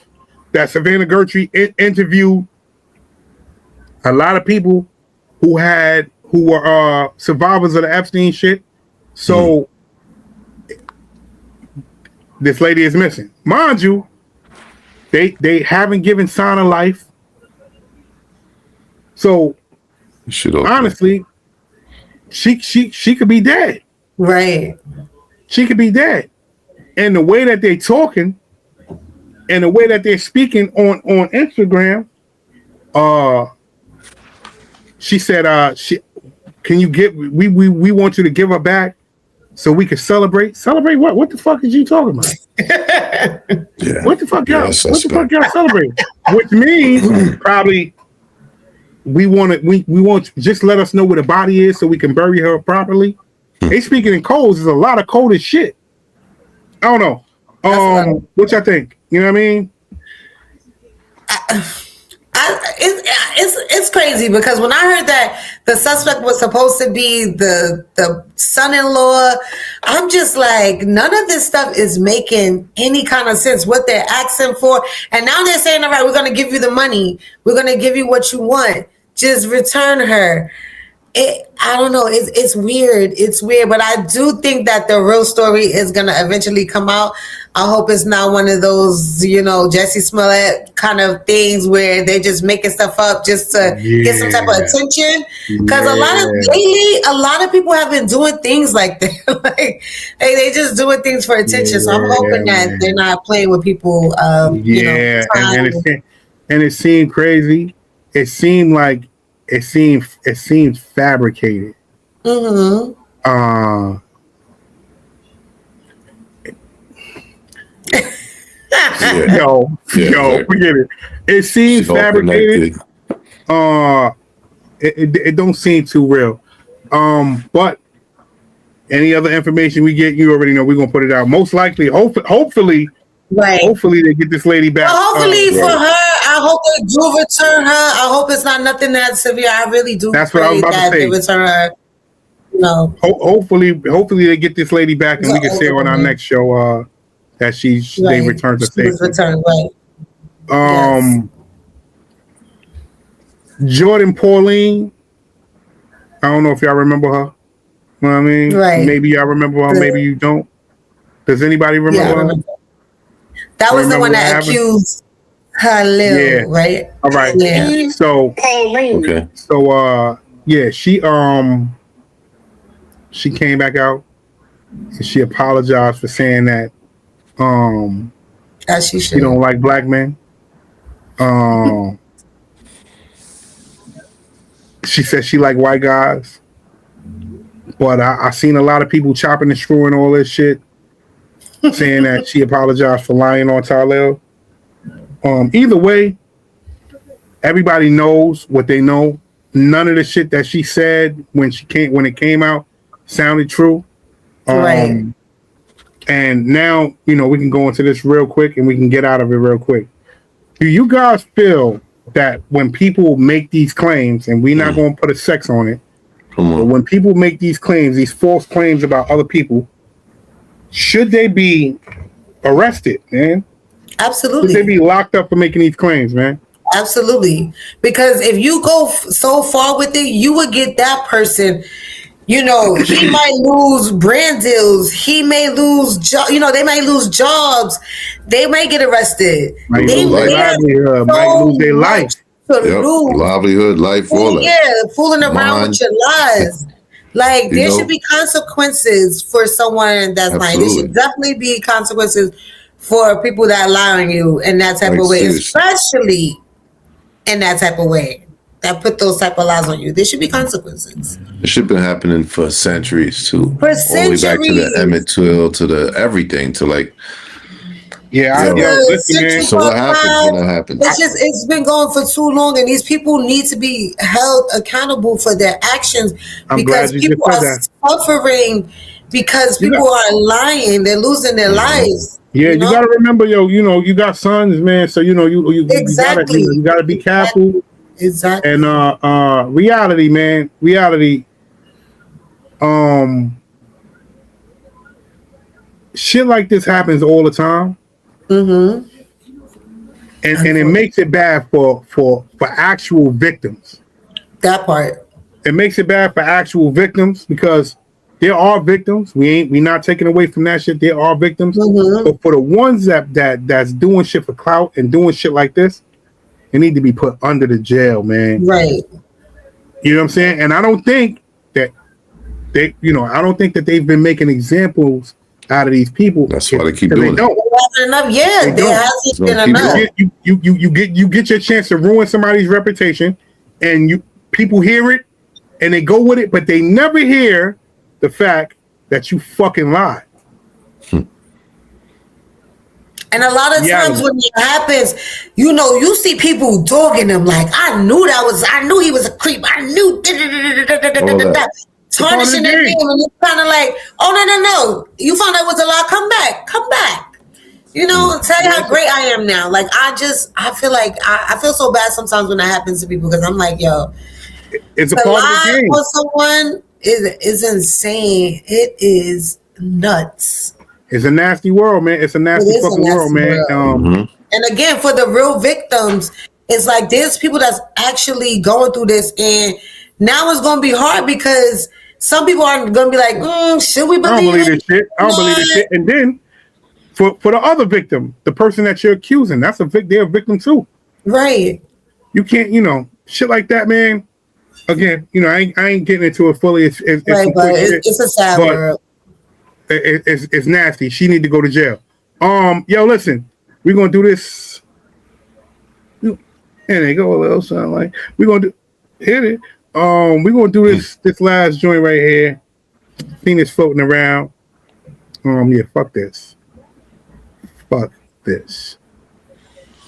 Speaker 2: that Savannah Guthrie interviewed a lot of people who were survivors of the Epstein shit. So this lady is missing. Mind you, they haven't given sign of life. So honestly, she could be dead.
Speaker 3: Right.
Speaker 2: She could be dead. And the way that they're talking and the way that they're speaking on Instagram, she said, we want you to give her back so we can celebrate. Celebrate what? What the fuck is you talking about? What the fuck y'all celebrate? Which means probably we want just let us know where the body is so we can bury her properly. They speaking in codes. There's a lot of code as shit. I don't know. What y'all think? You know what I mean?
Speaker 3: It's crazy because when I heard that the suspect was supposed to be the son-in-law, I'm just like, none of this stuff is making any kind of sense. What they're asking for, and now they're saying, all right, we're going to give you the money, we're going to give you what you want, just return her. I don't know. It's weird. It's weird, but I do think that the real story is gonna eventually come out. I hope it's not one of those, Jesse Smollett kind of things where they're just making stuff up just to get some type of attention. Because a lot of people have been doing things like that. Like they just doing things for attention. So I'm hoping that they're not playing with people.
Speaker 2: And it seemed crazy. It seemed fabricated.
Speaker 3: Mm-hmm.
Speaker 2: Yo, forget it. It seems fabricated. It don't seem too real. But any other information we get, you already know we're gonna put it out. Most likely, hopefully, hopefully they get this lady back.
Speaker 3: Well, hopefully for her, I hope they do return her. I hope it's not nothing that severe. I really do.
Speaker 2: That's what I was about to say.
Speaker 3: They return her. No.
Speaker 2: Hopefully they get this lady back, and we can say on our next show that they returned to safety.
Speaker 3: Returned, right.
Speaker 2: Yes. Jordan Pauline. I don't know if y'all remember her. You know what I mean?
Speaker 3: Right.
Speaker 2: Maybe y'all remember her, maybe you don't. Does anybody remember her?
Speaker 3: That was the one that accused Khalil, right?
Speaker 2: All right.
Speaker 3: Yeah.
Speaker 2: So okay. So she came back out and she apologized for saying that
Speaker 3: as she should.
Speaker 2: She don't like black men. She said she like white guys. But I seen a lot of people chopping and screwing all this shit, saying that she apologized for lying on Talil. Either way, everybody knows what they know. None of the shit that she said when it came out sounded true.
Speaker 3: Right.
Speaker 2: And now, we can go into this real quick and we can get out of it real quick. Do you guys feel that when people make these claims, and we're not going to put a sex on it, but when people make these claims, these false claims about other people, should they be arrested, man?
Speaker 3: Absolutely.
Speaker 2: Should they be locked up for making these claims, man?
Speaker 3: Absolutely. Because if you go so far with it, you would get that person, he might lose brand deals. He may lose they might lose jobs. They may get arrested.
Speaker 2: Might lose their life.
Speaker 1: Livelihood, life, all that.
Speaker 3: Yeah, fooling around with your lies. Like, there should be consequences for someone that's lying. There should definitely be consequences for people that lie on you in that type of way, especially in that type of way, that put those type of lies on you. There should be consequences.
Speaker 1: It should have been happening for centuries, too.
Speaker 3: For centuries.
Speaker 1: All the way back to the Emmett Till, to the everything, to like... So what happens when that happens?
Speaker 3: It's been going for too long, and these people need to be held accountable for their actions because people are suffering because people are lying. They're losing their lives.
Speaker 2: Yeah, you got to remember, you got sons, man. So you got to be careful.
Speaker 3: Exactly.
Speaker 2: And reality, man. Shit like this happens all the time.
Speaker 3: Mm-hmm.
Speaker 2: And it makes it bad for actual victims.
Speaker 3: That part.
Speaker 2: It makes it bad for actual victims because there are victims. We not taking away from that shit. There are victims.
Speaker 3: Mm-hmm.
Speaker 2: But for the ones that's doing shit for clout and doing shit like this, they need to be put under the jail, man.
Speaker 3: Right.
Speaker 2: You know what I'm saying? And I don't think that they've been making examples out of these people.
Speaker 1: That's why they keep doing it.
Speaker 3: Enough. Yeah, there hasn't been enough.
Speaker 2: You get your chance to ruin somebody's reputation, and people hear it and they go with it, but they never hear the fact that you fucking lied.
Speaker 3: And a lot of times when it happens, you see people dogging them like, I knew he was a creep. I knew tarnishing their name, and it's kind of like, oh no, you found out it was a lie. Come back. Tell you how great I am now. Like, I feel like I feel so bad sometimes when that happens to people because I'm like, yo,
Speaker 2: it's a part of the game.
Speaker 3: On someone is insane. It is nuts.
Speaker 2: It's a nasty world, man. It's a nasty fucking world, man.
Speaker 3: And again, for the real victims, it's like there's people that's actually going through this, and now it's going to be hard because some people are going to be like, should we believe?
Speaker 2: I don't believe this shit. I don't believe this shit. And then for the other victim, the person that you're accusing, they're a victim too.
Speaker 3: Right.
Speaker 2: You can't, shit like that, man. Again, I ain't getting into it fully. It's
Speaker 3: a sad world.
Speaker 2: It's nasty. She need to go to jail. Yo, listen, we're gonna do this. And they go a little something like we're gonna do hit it. We're gonna do this last joint right here. Seen this floating around. Yeah, fuck this. Fuck this.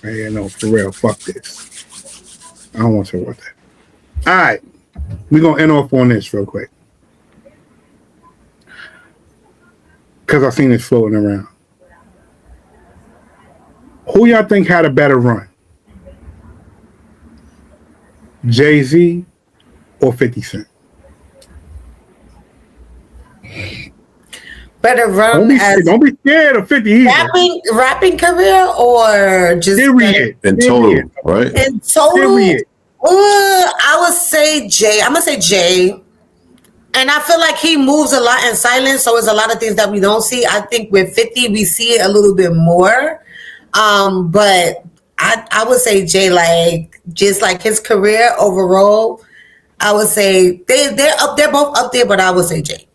Speaker 2: Right here, no, for real, fuck this. I don't want to talk about that. All right, we're gonna end off on this real quick. Because I seen this floating around. Who y'all think had a better run? Jay-Z or 50 Cent?
Speaker 3: Better run
Speaker 2: don't be scared of 50 either.
Speaker 3: Rapping career or just
Speaker 2: period.
Speaker 1: In total, right?
Speaker 3: In total,
Speaker 2: period.
Speaker 3: I would say Jay. I'm gonna say Jay. And I feel like he moves a lot in silence, so it's a lot of things that we don't see. I think with 50, we see it a little bit more. But I would say Jay, like just like his career overall, I would say they're up. They're both up there, but I would say Jay.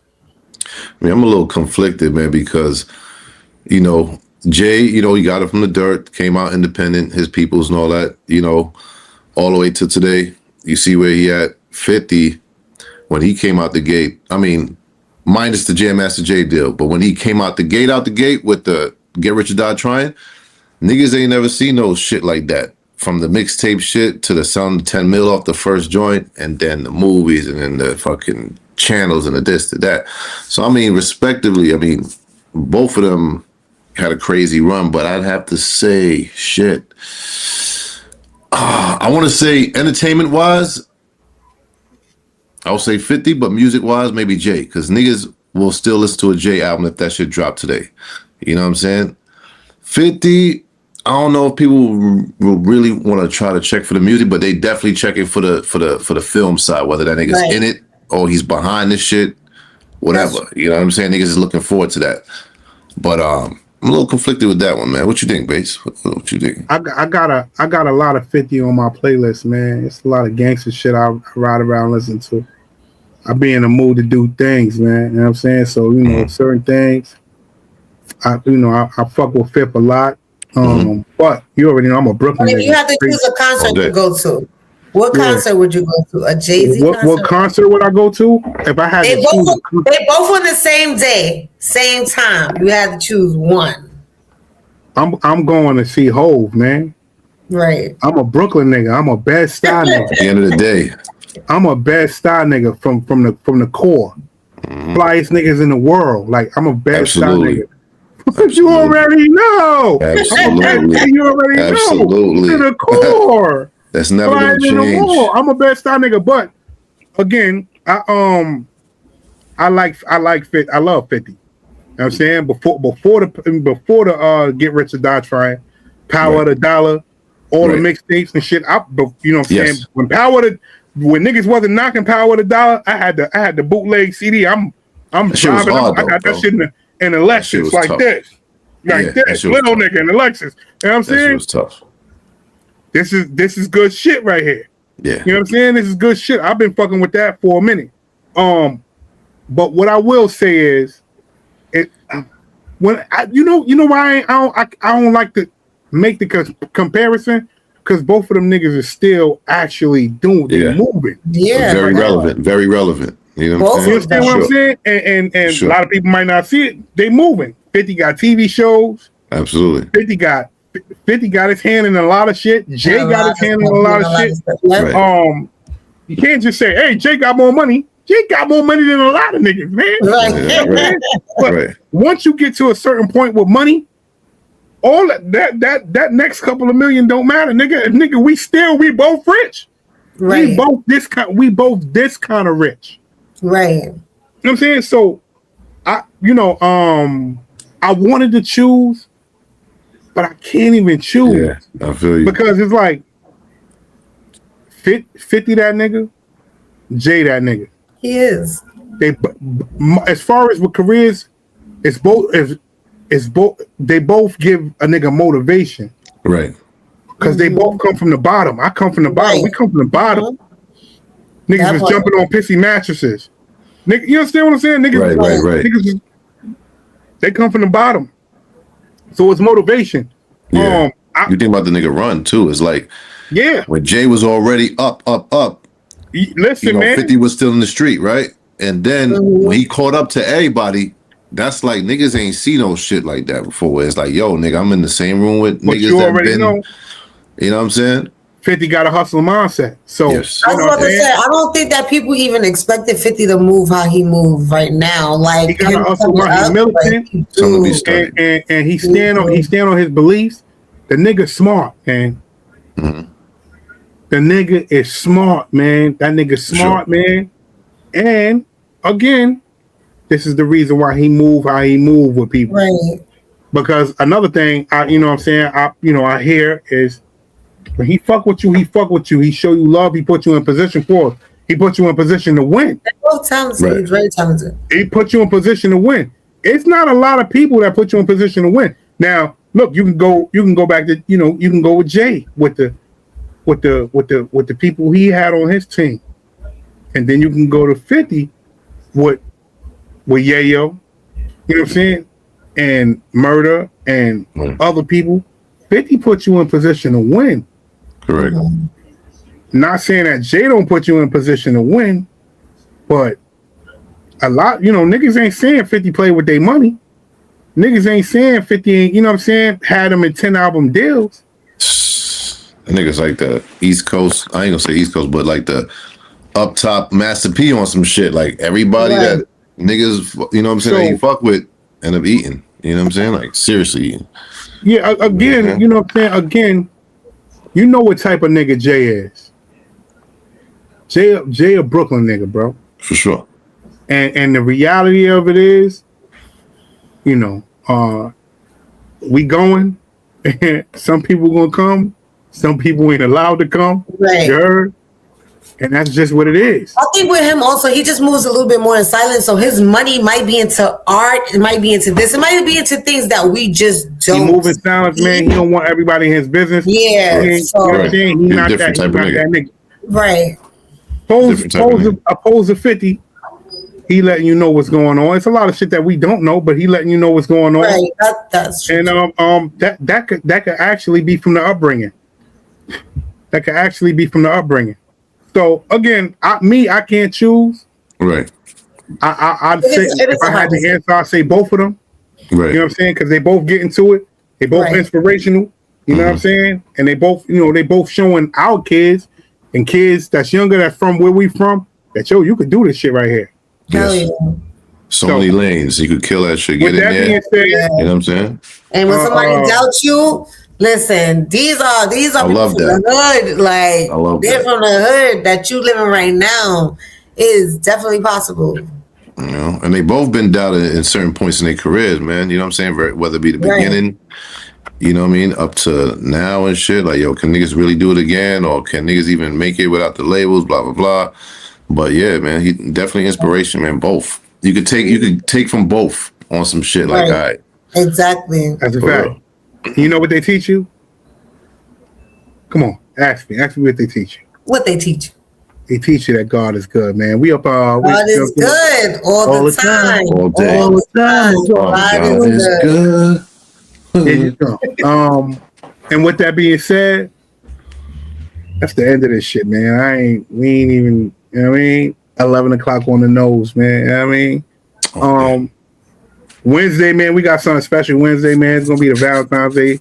Speaker 1: I mean, I'm a little conflicted, man, because Jay, he got it from the dirt, came out independent, his peoples and all that, all the way to today. You see where he at. 50. When he came out the gate, I mean, minus the Jam Master Jay deal, but when he came out the gate with the Get Rich or Die Trying, niggas ain't never seen no shit like that. From the mixtape shit to the selling 10 mil off the first joint, and then the movies, and then the fucking channels and the this to that. So I mean, respectively, both of them had a crazy run, but I'd have to say shit. I want to say entertainment wise, I'll say 50, but music wise, maybe Jay, because niggas will still listen to a Jay album if that shit dropped today. You know what I'm saying? 50, I don't know if people will really want to try to check for the music, but they definitely check it for the film side, whether that nigga's in it or he's behind this shit, whatever. You know what I'm saying? Niggas is looking forward to that. But I'm a little conflicted with that one, man. What you think, Bass? What you think?
Speaker 2: I got a lot of 50 on my playlist, man. It's a lot of gangster shit I ride around and listen to. I be in the mood to do things, man. You know what I'm saying? So, certain things, I fuck with Fifth a lot. But you already know I'm a Brooklyn nigga.
Speaker 3: If you have to choose a concert to go to, what concert would you go to? A Jay-Z concert?
Speaker 2: What concert would I go to? If I had
Speaker 3: they both on the same day, same time. You had to choose one.
Speaker 2: I'm going to see Hove, man.
Speaker 3: Right.
Speaker 2: I'm a Brooklyn nigga. I'm a Bed-Stuy nigga.
Speaker 1: At the end of the day,
Speaker 2: I'm a Bed-Stuy nigga from the core. Flyest niggas in the world. Like, I'm a Bed-Stuy nigga. You already know.
Speaker 1: Absolutely.
Speaker 2: You already know. To the core.
Speaker 1: That's never going to change.
Speaker 2: I'm a Bed-Stuy nigga, but again, I love 50. You know what I'm saying? Before the Get Rich or Die Trying, Power of the Dollar, all the mixtapes and shit. You know what I'm saying? When niggas wasn't knocking Power of the Dollar, I had the bootleg CD. I'm driving. I got that shit in the Lexus like tough. This. Like this. Little nigga in the Lexus. You know what I'm saying?
Speaker 1: That was tough.
Speaker 2: This is good shit right here.
Speaker 1: Yeah.
Speaker 2: You know what I'm saying? This is good shit. I've been fucking with that for a minute. But what I will say is, why I don't like to make the comparison, because both of them niggas are still actually moving.
Speaker 3: Yeah.
Speaker 1: Very relevant. Very relevant. You know what I'm saying?
Speaker 2: You understand what I'm saying? And a lot of people might not see it. They moving. 50 got TV shows.
Speaker 1: Absolutely.
Speaker 2: 50 got his hand in a lot of shit. Jay got his hand in a lot of shit.
Speaker 1: Right.
Speaker 2: You can't just say, hey, Jay got more money. Jay got more money than a lot of niggas, man.
Speaker 3: Right.
Speaker 2: But once you get to a certain point with money, all that next couple of million don't matter, nigga. We both rich.
Speaker 3: Right.
Speaker 2: We both this kind of rich.
Speaker 3: Right.
Speaker 2: You know what I'm saying? So I wanted to choose, but I can't even choose.
Speaker 1: Yeah, I feel you.
Speaker 2: Because it's like 50 that nigga, Jay that nigga.
Speaker 3: He is.
Speaker 2: As far as with careers, it's both. They both give a nigga motivation,
Speaker 1: right?
Speaker 2: Because they both come from the bottom. I come from the bottom. Right. We come from the bottom. Niggas was jumping on pissy mattresses. Nigga, you understand what I'm saying? Niggas,
Speaker 1: right.
Speaker 2: Niggas, they come from the bottom, so it's motivation.
Speaker 1: Yeah. You think about the nigga run too. It's like,
Speaker 2: when
Speaker 1: Jay was already up,
Speaker 2: Listen,
Speaker 1: You know,
Speaker 2: man.
Speaker 1: 50 was still in the street, right? And then when he caught up to everybody, that's like niggas ain't see no shit like that before. It's like, yo, nigga, I'm in the same room with
Speaker 2: But
Speaker 1: niggas
Speaker 2: you
Speaker 1: that
Speaker 2: already
Speaker 1: been,
Speaker 2: know.
Speaker 1: You know what I'm saying?
Speaker 2: 50 got a hustle mindset. So
Speaker 1: Yes.
Speaker 3: I was about to say, I don't think that people even expected 50 to move how he moved right now. Like
Speaker 2: he got a
Speaker 3: him
Speaker 2: hustle
Speaker 3: coming
Speaker 2: mindset. He's
Speaker 3: up,
Speaker 2: militant.
Speaker 3: like,
Speaker 1: Some of
Speaker 3: dude,
Speaker 1: these stuff.
Speaker 2: And he stand on his beliefs. The nigga smart, man.
Speaker 1: Mhm.
Speaker 2: The nigga is smart, man. That nigga smart, man. And again, this is the reason why he move how he move with people.
Speaker 3: right.
Speaker 2: Because another thing, you know what I'm saying, I hear is when he fuck with you, he fuck with you. He show you love. He put you in position for it. He put you in position to win.
Speaker 3: Both talented.
Speaker 1: Right.
Speaker 3: He's very talented.
Speaker 2: He put you in position to win. It's not a lot of people that put you in position to win. Now, look, you can go back to, you can go with Jay with the people he had on his team. And then you can go to 50 with Yayo, you know what I'm saying? And Murder and other people. 50 put you in position to win.
Speaker 1: Correct.
Speaker 2: Not saying that Jay don't put you in position to win, but a lot, niggas ain't saying 50 play with their money. Niggas ain't saying 50 ain't, you know what I'm saying, had them in 10 album deals.
Speaker 1: The niggas like the East Coast, I ain't gonna say East Coast, but like the up top Master P on some shit. Like everybody that niggas, you know what I'm saying, that you fuck with end up eating. You know what I'm saying? Like seriously eating.
Speaker 2: Yeah, again, you know what I'm saying? Again, you know what type of nigga Jay is. Jay a Brooklyn nigga, bro.
Speaker 1: For sure.
Speaker 2: And the reality of it is, we going. Some people gonna come. Some people ain't allowed to come.
Speaker 3: Right.
Speaker 2: You heard? And that's just what it is.
Speaker 3: I think with him also, he just moves a little bit more in silence. So his money might be into art. It might be into this. It might be into things that we just don't.
Speaker 2: He moving silence, man. He don't want everybody in his business.
Speaker 3: Yeah.
Speaker 2: He
Speaker 3: So,
Speaker 2: you know what I'm saying? He's not
Speaker 1: different
Speaker 2: that
Speaker 1: type of nigga.
Speaker 3: right.
Speaker 2: Opposed to 50, he letting you know what's going on. It's a lot of shit that we don't know, but he letting you know what's going on.
Speaker 3: Right. That's true.
Speaker 2: And that could actually be from the upbringing. That could actually be from the upbringing. So again, I can't choose.
Speaker 1: Right.
Speaker 2: I'd say if I had the answer, I'd say both of them.
Speaker 1: Right.
Speaker 2: You know what I'm saying? Because they both get into it. They both inspirational. You know what I'm saying? And they both, they both showing our kids and kids that's younger, that's from where we from, that you could do this shit right here.
Speaker 3: Hell yeah.
Speaker 1: So many lanes. You could kill that shit, get in there.
Speaker 2: Said,
Speaker 1: you know what I'm saying?
Speaker 3: And when somebody doubts you, listen, these are people from the hood. Like, they're from the hood that you living right now is definitely possible.
Speaker 1: You know, and they both been doubted in certain points in their careers, man. You know what I'm saying? Whether it be the beginning, you know what I mean, up to now and shit. Like, yo, can niggas really do it again? Or can niggas even make it without the labels, blah, blah, blah. But yeah, man, he definitely inspiration, man. Both. You could take from both on some shit. Like, all right.
Speaker 3: Exactly.
Speaker 2: That's a fact. You know what they teach you? Come on, ask me what they teach you.
Speaker 3: What they teach you?
Speaker 2: They teach you that God is good, man. We up
Speaker 3: God is good all the time.
Speaker 1: All day.
Speaker 2: All the time.
Speaker 3: God is good.
Speaker 2: There you go. And with that being said, that's the end of this shit, man. We ain't even, you know what I mean? 11 o'clock on the nose, man. You know what I mean? Wednesday, man, we got something special Wednesday, man. It's gonna be the Valentine's Day. You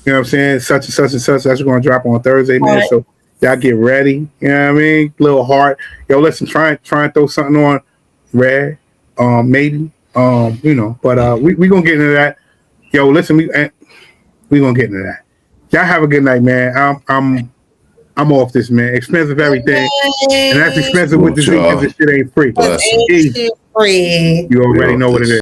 Speaker 2: know what I'm saying? Such and such and such. That's gonna drop on Thursday, man. Right. So y'all get ready. You know what I mean? Little heart. Yo, listen, try and throw something on red. Maybe. But we gonna get into that. Yo, listen, we gonna get into that. Y'all have a good night, man. I'm off this, man. Expensive everything. And that's expensive with the Z because this shit ain't free.
Speaker 3: Ain't free.
Speaker 2: You already know what it is.